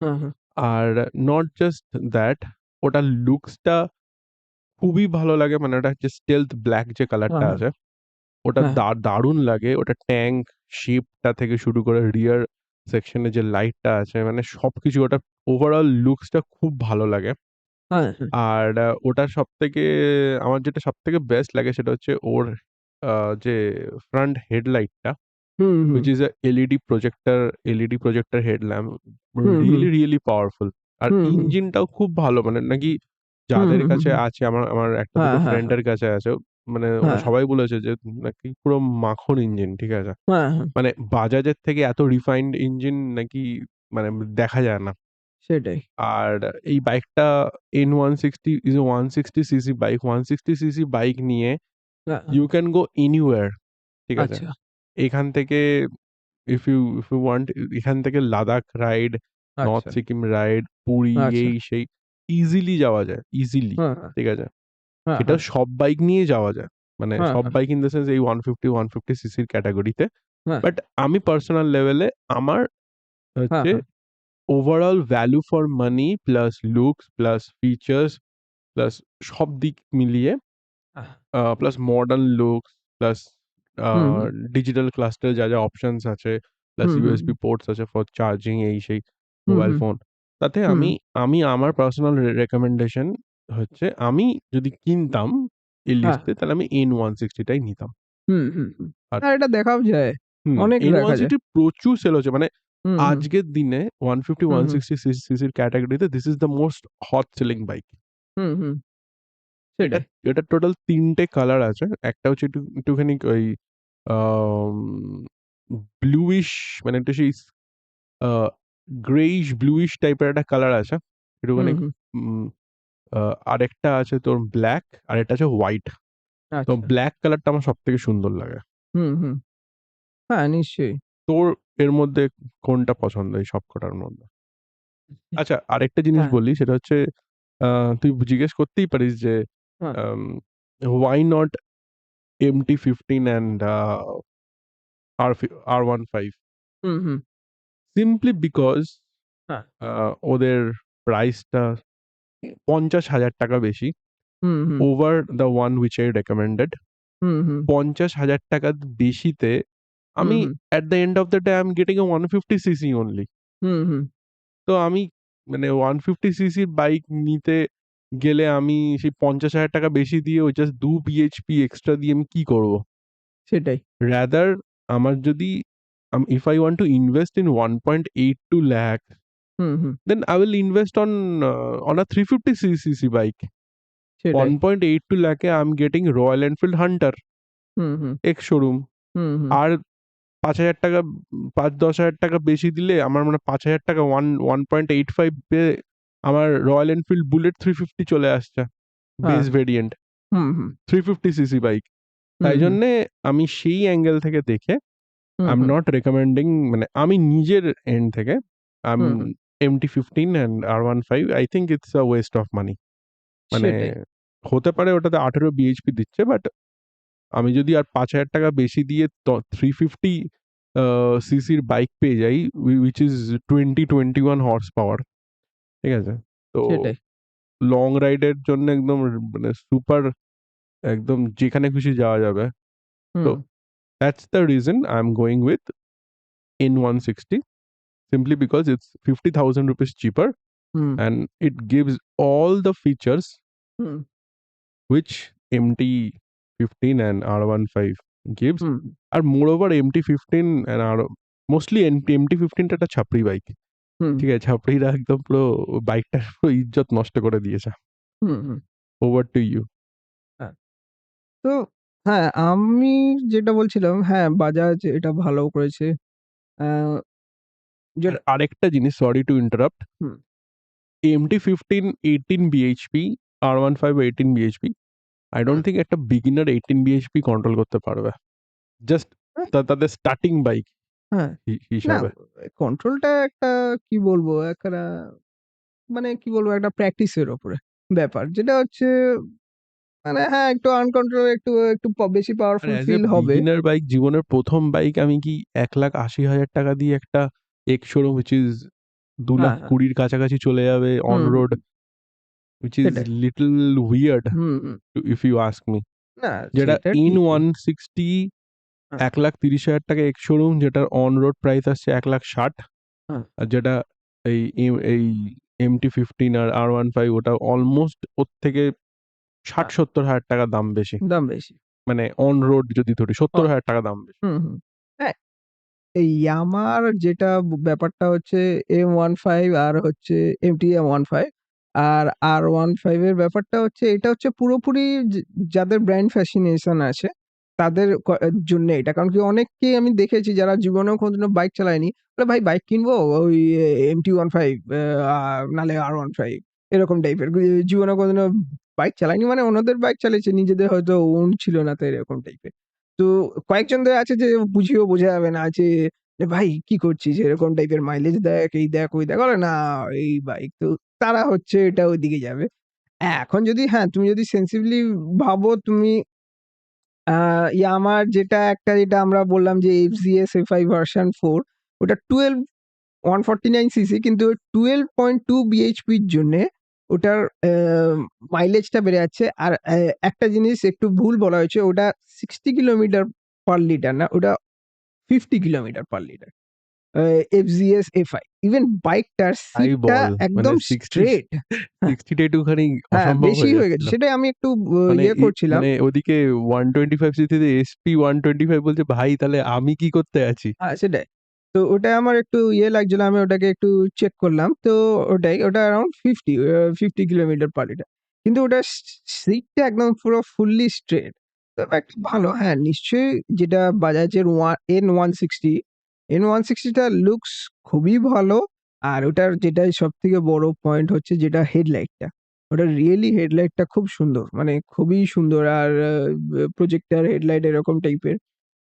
হ্যাঁ, হ্যাঁ। আর নট জাস্ট দ্যাট, ওটার লুকসটা খুবই ভালো লাগে। মানে ওটা হচ্ছে স্টেলথ ব্ল্যাক যে হ্যাঁ, কালারটা হ্যাঁ। আছে, ওটা হ্যাঁ, দারুণ লাগে। ওটা ট্যাঙ্ক শেপটা থেকে শুরু করে রিয়ার সেকশনে যে লাইটটা আছে, মানে সবকিছু ওটা ওভারঅল লুকসটা খুব ভালো লাগে। হ্যাঁ, হ্যাঁ। আর ওটার সবথেকে আমার যেটা সবথেকে বেস্ট লাগে সেটা হচ্ছে ওর যে ফ্রন্ট হেডলাইটটা, hmm, hmm. which is a LED projector headlamp, hmm, hmm. really powerful. আর হুম, হুম। ইঞ্জিনটাও খুব ভালো, মানে নাকি হুম, যাদের হুম, হুম, কাছে হুম। আছে, আমার আমার একটা হ্যাঁ, দুটো হ্যাঁ, হ্যাঁ। ফ্রেন্ডের কাছে আছে, মানে ওরা হ্যাঁ, সবাই বলেছে যে নাকি পুরো মাখন ইঞ্জিন, ঠিক আছে? হ্যাঁ, হ্যাঁ। মানে বাজাজের থেকে এত রিফাইন্ড ইঞ্জিন নাকি মানে দেখা যায় না। সেটাই। আর এই বাইকটা N160 is a 160 CC bike. 160 CC bike নিয়ে হ্যাঁ, হ্যাঁ। you can go anywhere, ঠিক আছে? আচ্ছা, এখান থেকে if you want, এখান থেকে লাদাখ রাইড, নর্থ আচ্ছা, সিকিম রাইড, পুরী আচ্ছা। এই সেই ইজিলি যাওয়া যায়, ইজিলি। হ্যাঁ, হ্যাঁ। ঠিক আছে? হ্যাঁ, সেটা হ্যাঁ। সব বাইক নিয়ে যাওয়া যায়। মানে হ্যাঁ, সব হ্যাঁ। বাইক ইন দ্যা সেন্স এই 150 সিসির ক্যাটেগরিতে। হ্যাঁ, বাট আমি পার্সোনাল লেভেলে আমার হ্যাঁ, হচ্ছে হ্যাঁ। Overall value for money plus looks plus features plus সব দিক মিলিয়ে আহ প্লাস মডার্ন লুকস প্লাস হুম, হুম। ডিজিটাল ক্লাস্টার যা অপশনস আছে, প্লাস হুম, হুম, ইউএসবি হুম। পোর্টস আছে ফর চার্জিং এই সেই হুম, মোবাইল হুম। ফোন। তাতে হুম, আমি আমি আমার পার্সোনাল রেকমেন্ডেশন হচ্ছে, আমি যদি কিনতাম এই হ্যাঁ। লিস্টে তাহলে আমি N160 টাই নিতাম। হুম, হুম, হুম। আর আর এটা দেখাও যায়। অনেক দেখা যায়। N160 প্রচুর সেল হচ্ছে। মানে হুম, হুম। আজকের দিনে হুম, হুম। 150-160 সিসির ক্যাটেগরিতে this is the most hot selling bike. Hmm, hmm. এটা সেটাই। এটা টোটাল ৩ টে কালার আছে। একটা হচ্ছে একটুখানি ওই আম ব্লুইশ, মানে একটু সেই আ গ্রেইশ ব্লুইশ টাইপের একটা কালার আছে। হুম, একটুখানি হুম। উম আ আরেকটা আছে তোর ব্লাক, আরেকটা আছে হোয়াইট। তো আচ্ছা। ব্লাক কালারটা আমার সবথেকে সুন্দর লাগে। হুম, হুম। হ্যাঁ, নিশ্চয়ই। তোর এর মধ্যে কোনটা পছন্দ এই সবকটার মধ্যে? আচ্ছা, আরেকটা জিনিস হ্যাঁ, বলি, সেটা হচ্ছে আ তুই জিজ্ঞেস করতেই পারিস যে হ্যাঁ। আম why not MT-15 and R15? Hmm, hmm. Simply because হ্যাঁ। ওদের প্রাইসটা ৳৫০,০০০ বেশি হুম, হুম। over the one which I recommended. হুম, হুম। ৳৫০,০০০ বেশিতে হুম, আমি হুম। at the end of the day I'm getting a 150 CC only. Hmm, hmm. তো আমি মানে 150 সিসির বাইক নিতে গেলে আমি সেই ৳৫০,০০০ বেশি দিয়ে ওই জাস্ট ২ বিএইচপি এক্সট্রা দিয়ে আমি কি করব? সেটাই। রাদার আমার যদি if I want to invest in 1.82 lakh, hmm, hmm. then I will invest on a 350 cc bike. সেটাই। 1.82 lakh A I'm getting Royal Enfield Hunter hmm, hmm. ex showroom. হুম, হুম। আর ৳৫,০০০ ৳৫-১০,০০০ বেশি দিলে আমার মানে ৳৫,০০০ 1.85 এ আমার রয়্যাল এনফিল্ড বুলেট 350 চলে আসছে। হ্যাঁ। Base variant হুম, হুম। 350 CC bike. হুম, তাই হুম। জন্যে আমি সেই অ্যাঙ্গেল থেকে দেখে হুম, I'm হুম। not recommending, মানে আমি নিজের এন্ড থেকে হুম, হুম। MT-15 and R15 I think it's a waste of money. মানে সেটাই। হতে পারে ওটাতে 18 বিএইচপি দিচ্ছে, বাট আমি যদি আর ৳৫,০০০ বেশি দিয়ে 350 সিসির বাইক পেয়ে যাই which is 21 হর্স পাওয়ার, ঠিক আছে? তো সেটাই। লং রাইডের জন্য একদম মানে সুপার, একদম যেখানে খুশি যাওয়া যাবে। তো hmm, that's the reason I am going with N160, simply because it's 50,000 rupees cheaper hmm, and it gives all the features hmm, which MT-15 and R15 gives. Hmm, আর moreover MT-15 and R mostly MT-15 টা একটা ছাপরি bike. হুম, ঠিক আছে? ছাপরিরা একদম পুরো বাইকটার পুরো ইজ্জত নষ্ট করে দিয়েছে। Hmm, hmm. Over to you. হ্যাঁ, তো হ্যাঁ, আমি যেটা বলছিলাম, হ্যাঁ, বাজাজ এটা ভালো করেছে। আ আর যেটা আরেকটা জিনিস, sorry to interrupt, hmm, MT-15 18 bhp, R15 18 bhp, I hmm, don't think একটা বিগিনার 18 bhp কন্ট্রোল করতে পারবে। জাস্ট হ্যাঁ, তাদের স্টার্টিং বাইক হ্যাঁ। না, হিসাবে। কন্ট্রোলটা একটা কি বলবো, একটা মানে কি বলবো, একটা প্র্যাকটিসের উপরে ব্যাপার। যেটা হচ্ছে মানে হ্যাঁ, একটু আনকন্ট্রোল একটু বেশি আর পাওয়ারফুল অ্যাজ এ ফিল হবে। বিগিনার বাইক, জীবনের ১ম বাইক আমি কি ৳১,৮০,০০০ দিয়ে একটা এক্স শোরুম হুইচ ইজ হ্যাঁ, হ্যাঁ। ২,২০,০০০ র কাছাকাছি চলে যাবে on hmm, road, hmm. Which is সেটাই। Little weird hmm, hmm. If you ask me. না, যেটা সেটা ঠিকই। N160 হ্যাঁ, ৳১,৩০,০০০ এক্স শোরুম, যেটার অন রোড প্রাইস আসছে ১,৬০,০০০। হ্যাঁ, আর যেটা এই MT-15 আর R15 ওটা অলমোস্ট ওর থেকে হ্যাঁ। ৬০,০০০-৭০,০০০ দাম বেশি। দাম বেশি। মানে অন রোড যদি ধরি হ্যাঁ, ৭০,০০০ টাকা দাম বেশি। হুম, হুম। হ্যাঁ, এই Yamaha যেটা ব্যাপারটা হচ্ছে M15 আর হচ্ছে MT-M15 আর R15 এর ব্যাপারটা হচ্ছে এটা হচ্ছে পুরোপুরি যাদের ব্র্যান্ড ফ্যাসিনেশন আছে তাদের জন্য এটা। কারণ কি অনেককেই আমি দেখেছি যারা জীবনেও কোনদিনও বাইক চালায়নি। বলে ভাই বাইক কিনবো ওই MT-15 নাহলে R15 এরকম টাইপের। জীবনে কোনদিনও বাইক চালায়নি মানে অন্যদের বাইক চালিয়েছে, নিজেদের হয়তো ওন ছিল না তো এরকম টাইপের। তো কয়েকজনদের আছে যে বুঝিয়েও বোঝা যাবে না যে, "ভাই কি করছিস? এরকম টাইপের মাইলেজ দেখ, এই দেখ, ওই দেখ।" বলে, "না এই বাইক।" তো তারা হচ্ছে এটা ওইদিকে যাবে। এখন যদি হ্যাঁ, তুমি যদি সেনসিবলি ভাবো তুমি আ Yamaha যেটা আমরা বললাম যে FZS FI ভার্সন 4 ওটা 149 সিসি কিন্তু 12.2 বিএইচপির জন্যে ওটার মাইলেজটা বেড়ে যাচ্ছে। আর একটা জিনিস একটু ভুল বলা হয়েছে ওটা 60 কিলোমিটার পার লিটার না, ওটা 50 কিলোমিটার পার লিটার। আ FZS FI ইভেন বাইকটার তাই সিটটা বল। মানে একদম 60 স্ট্রেট। হ্যাঁ, 60 টা একটুখানি হ্যাঁ, অসম্ভব বেশি হয়ে হয়ে গেছে। যাচ্ছিল। সেটাই আমি একটু মানে ইয়ে করছিলাম। মানে ওদিকে 125 সিসিতে SP 125 বলছে, ভাই তাহলে আমি কি করতে আছি? সেটাই। তো ওটাই আমার একটু ইয়ে লাগছিল। আমি ওটাকে একটু চেক করলাম। তো ওটা অ্যারাউন্ড 50 কিলোমিটার পার লিটার। কিন্তু ওটার সিটটা একদম পুরো ফুললি স্ট্রেট। তো একটা ভালো হ্যাঁ, নিশ্চয়ই যেটা বাজাজের N160, N160 টা লুকস খুবই ভালো। আর ওটার যেটাই সবথেকে বড় পয়েন্ট হচ্ছে যেটা হেডলাইটটা। ওটার রিয়েলি হেডলাইটটা খুব সুন্দর। মানে খুবই সুন্দর। আর প্রজেক্টর হেডলাইট এরকম টাইপের।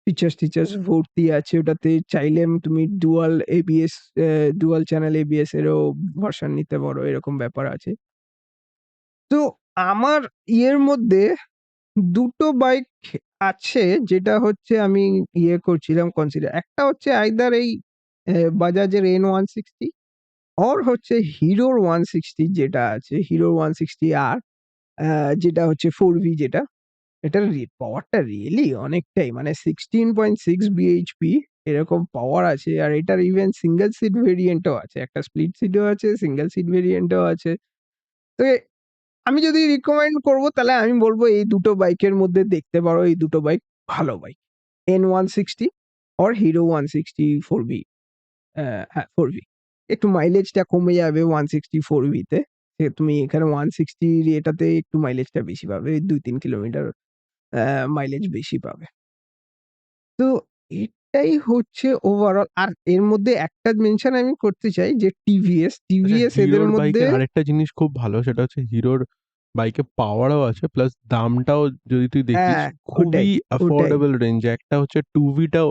ফিচার্স-টিচার্স ভর্তি আছে ওটাতে। চাইলে তুমি ডুয়াল চ্যানেল এবিএস এরও ভার্সন নিতে পারো। এরকম ব্যাপার আছে। তো আমার ইয়ের মধ্যে ২ টো বাইক আছে যেটা হচ্ছে আমি ইয়ে করছিলাম কনসিডার। একটা হচ্ছে আইদার এই বাজাজের N160 অর হচ্ছে হিরোর 160 যেটা আছে, হিরোর 160R যেটা হচ্ছে 4V যেটা। এটার পাওয়ারটা রিয়েলি অনেকটাই মানে 16.6 বিএইচপি এরকম পাওয়ার আছে। আর এটার ইভেন সিঙ্গল সিট ভেরিয়েন্ট ও আছে। একটা স্প্লিট সিটও আছে, সিঙ্গল সিট ভেরিয়েন্ট ও আছে। তো আমি যদি রিকমেন্ড করব তাহলে আমি বলব এই দুটো বাইকের মধ্যে দেখতে পারো। এই দুটো বাইক ভালো bike. N160 or Hero 160 4V হ্যাঁ 4V একটু মাইলেজটা কমে যাবে 160 4V তে। তুমি এখানে 160 এটাতে একটু মাইলেজটা বেশি পাবে। ২-৩ কিলোমিটার মাইলেজ বেশি পাবে। তো এটাই হচ্ছে ওভারঅল। আর এর মধ্যে একটা মেনশন আমি করতে চাই যে টিভিএস, আচ্ছা, এদের হিরোর মধ্যে বাইকের আরেকটা জিনিস খুব ভালো, সেটা হচ্ছে হিরোর বাইকে পাওয়ারও আছে প্লাস দামটাও যদি তুই দেখিস হ্যাঁ, ওটাই, খুবই ওটাই। Affordable range. একটা হচ্ছে 2V টাও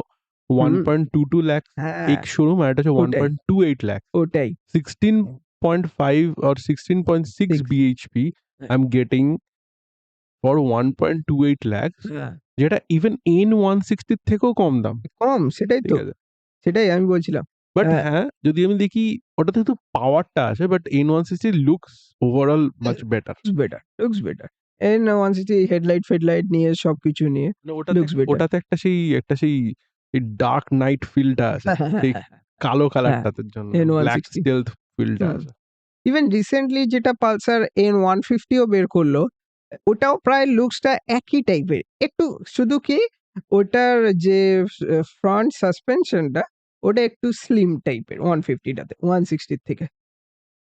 হুম, 1.22 লাখ হ্যাঁ, এক্স শোরুম, আর একটা হচ্ছে ওটাই, 1.28 লাখ। ওটাই। 16.5 or 16.6 6 bhp হ্যাঁ, I'm getting for 1.28 lakhs, হ্যাঁ, যেটা ইভেন N160 থেকেও কম দাম। কম সেটাই ঠিক তো। আছে? সেটাই আমি বলছিলাম। বাট হ্যাঁ, হ্যাঁ, যদি আমি দেখি ওটাতে তো পাওয়ারটা আছে but N160 looks overall much better. Looks better. N160 headlight ফেডলাইট নিয়ে সবকিছু নিয়ে মানে ওটাতে লুকস বেটার। ওটাতে একটা সেই এই ডার্ক নাইট ফিলটা আছে। হ্যাঁ, হ্যাঁ, হ্যাঁ, সেই হ্যাঁ, হ্যাঁ, কালো হ্যাঁ, কালারটাতে জন্য ব্লাক N160 স্টেলথ ফিলটা হুম। আছে। ইভেন রিসেন্টলি যেটা পালসার N150 ও বের করলো, ওটাও প্রায় লুকসটা একই টাইপের। একটু শুধু কি ওটার যে ফ্রন্ট সাসপেনশনটা ওটা একটু স্লিম টাইপের 150 টাতে 160 র থেকে।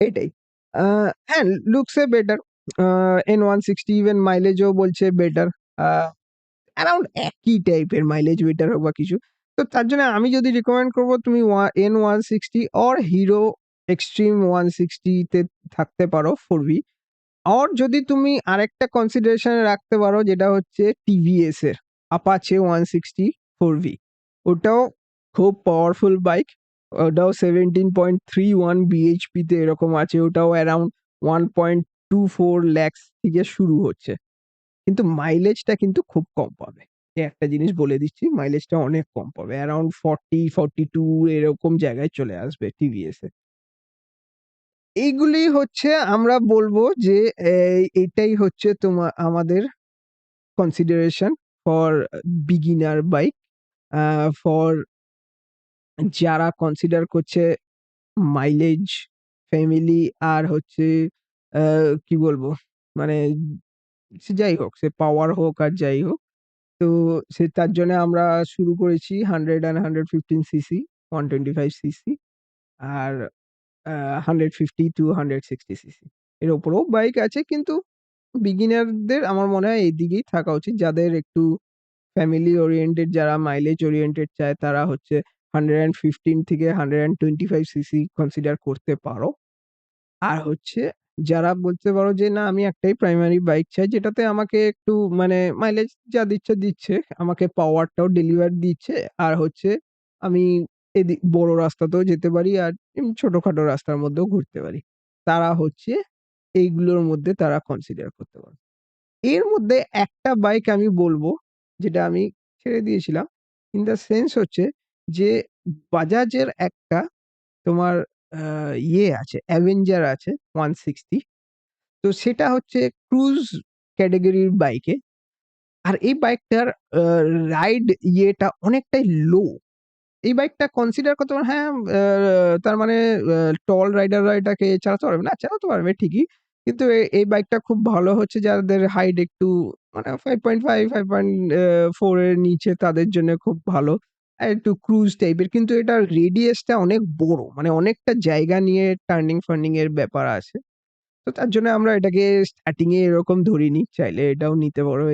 এটাই। আ হ্যাঁ, looks a better. Uh N160 even মাইলেজও বলছে বেটার। আ অ্যারাউন্ড একই টাইপের মাইলেজ বেটার হোক বা কিছু। তো তার জন্য আমি যদি রিকমেন্ড করব তুমি N160 অর হিরো এক্সট্রিম 160 তে থাকতে পারো 4V। অর যদি তুমি আরেকটা কনসিডারেশন এ রাখতে পারো যেটা হচ্ছে টিভিএস এর Apache 160 4V ওটাও খুব পাওয়ারফুল বাইক। ওটাও 17.31 বিএইচপি তে এরকম আছে। ওটাও অ্যারাউন্ড 1.24 lakhs থেকে শুরু হচ্ছে। কিন্তু মাইলেজটা কিন্তু খুব কম পাবে। এই একটা জিনিস বলে দিচ্ছি, মাইলেজটা অনেক কম পাবে। অ্যারাউন্ড 40-42 এরকম জায়গায় চলে আসবে টিভিএস এ। এইগুলি হচ্ছে আমরা বলব যে এটাই হচ্ছে আমাদের consideration for beginner bike. For যারা কনসিডার করছে মাইলেজ, ফ্যামিলি আর হচ্ছে আ কি বলবো? মানে সে যাই হোক, সে পাওয়ার হোক আর যাই হোক। তো তার জন্য আমরা শুরু করেছি 100 and 115 সিসি, 125 সিসি আর 150 to 160 সিসি। এর উপরেও বাইক আছে কিন্তু বিগিনারদের আমার মনে হয় এইদিকেই থাকা উচিত। যাদের একটু ফ্যামিলি ওরিয়েন্টেড যারা মাইলেজ ওরিয়েন্টেড চায় তারা হচ্ছে 115 থেকে 125 সিসি কনসিডার করতে পারো। আর হচ্ছে যারা বলতে পারো যে, "না আমি একটাই প্রাইমারি বাইক চাই যেটাতে আমাকে একটু মানে মাইলেজ যা দিচ্ছে, দিচ্ছে। আমাকে পাওয়ারটাও ডেলিভার দিচ্ছে। আর হচ্ছে আমি বড় রাস্তাতেও যেতে পারি আর ছোটখাটো রাস্তার মধ্যেও ঘুরতে পারি।" তারা হচ্ছে এইগুলোর মধ্যে তারা কনসিডার করতে পারে। এর মধ্যে একটা বাইক আমি বলব, যেটা আমি ছেড়ে দিয়েছিলাম। ইন দ্যা সেন্স হচ্ছে যে, বাজাজের একটা তোমার আ ইয়ে আছে, অ্যাভেঞ্জার আছে 160 তো সেটা হচ্ছে ক্রুজ ক্যাটেগরির বাইকে। আর এই বাইকটার আ রাইড অনেকটাই লো। এই বাইকটা কনসিডার করতে পারেন হ্যাঁ, তার মানে টল রাইডাররা এটাকে চালাতে পারবে না, চালাতে পারবে ঠিকই। কিন্তু এই বাইকটা খুব ভালো হচ্ছে যাদের হাইট একটু মানে 5.5, 5.4 এর নিচে তাদের জন্য খুব ভালো। আর একটু ক্রুজ টাইপের। কিন্তু এটার রেডিয়াসটা অনেক বড়। মানে অনেকটা জায়গা নিয়ে টার্নিং ফার্নিং এর ব্যাপার আছে। তো তার জন্য আমরা এটাকে স্টার্টিং এ এরকম ধরিনি। চাইলে এটাও নিতে পারো।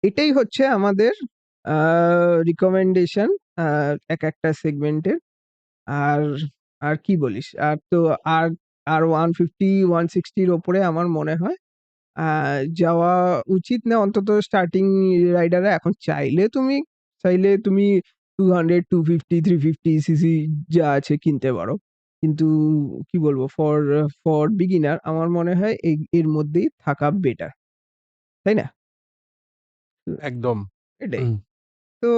এটাই হচ্ছে আমাদের আ রিকমেন্ডেশন আ একেকটা সেগমেন্টের। আর, আর কি বলিস? আর, আর 150, 160 র ওপরে আমার মনে হয় আ যাওয়া উচিত না অন্তত স্টার্টিং রাইডাররা এখন চাইলে তুমি 200, 250, 350 সিসি যা আছে কিনতে পারো। কিন্তু কি বলবো ফর বিগিনার আমার মনে হয় এর মধ্যেই থাকা বেটার। তাই না? একদম। এটাই। হুম। তো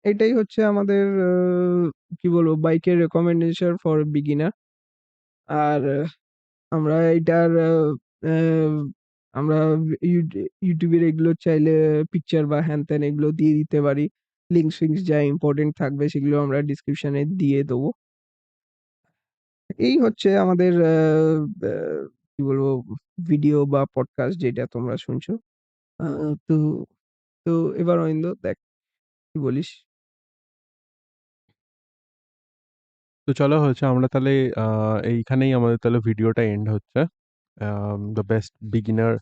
এটাই হচ্ছে আমাদের কি বলবো বাইকের রিকমেন্ডেশন ফর বিগিনার। আর আমরা এটার আ আমরা YouTube এর এগুলো চাইলে পিকচার বা হ্যান-ত্যান এগুলো দিয়ে দিতে পারি। লিঙ্কস-ফিঙ্কস যা ইম্পোর্টেন্ট থাকবে সেগুলো আমরা ডেসক্রিপশন এ দিয়ে দেবো। এই হচ্ছে আমাদের আ কি বলবো ভিডিও বা পডকাস্ট যেটা তোমরা শুনছো। আ তো তো এবার অরিন্দ দেখ কি বলিস? তো চলো হচ্ছে আমরা তাহলে আ এইখানেই আমাদের তাহলে ভিডিওটা এন্ড হচ্ছে। The best beginner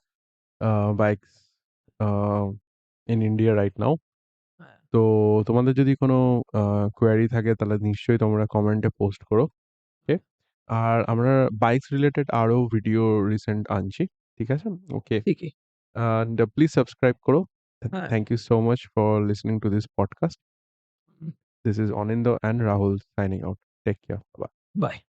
bikes a in India right now. হ্যাঁ। তো তোমাদের যদি কোনো আ কোয়েরি থাকে তাহলে নিশ্চয়ই তোমরা কমেন্টে পোস্ট করো। ওকে? আর আমরা বাইকস রিলেটেড আরো ভিডিও রিসেন্ট আনছি। ঠিক আছে? ওকে। ঠিকই। And please subscribe karo. হ্যাঁ। Thank you so much for listening to this podcast. This is Anindo and Rahul signing out. Take care. Bye. By.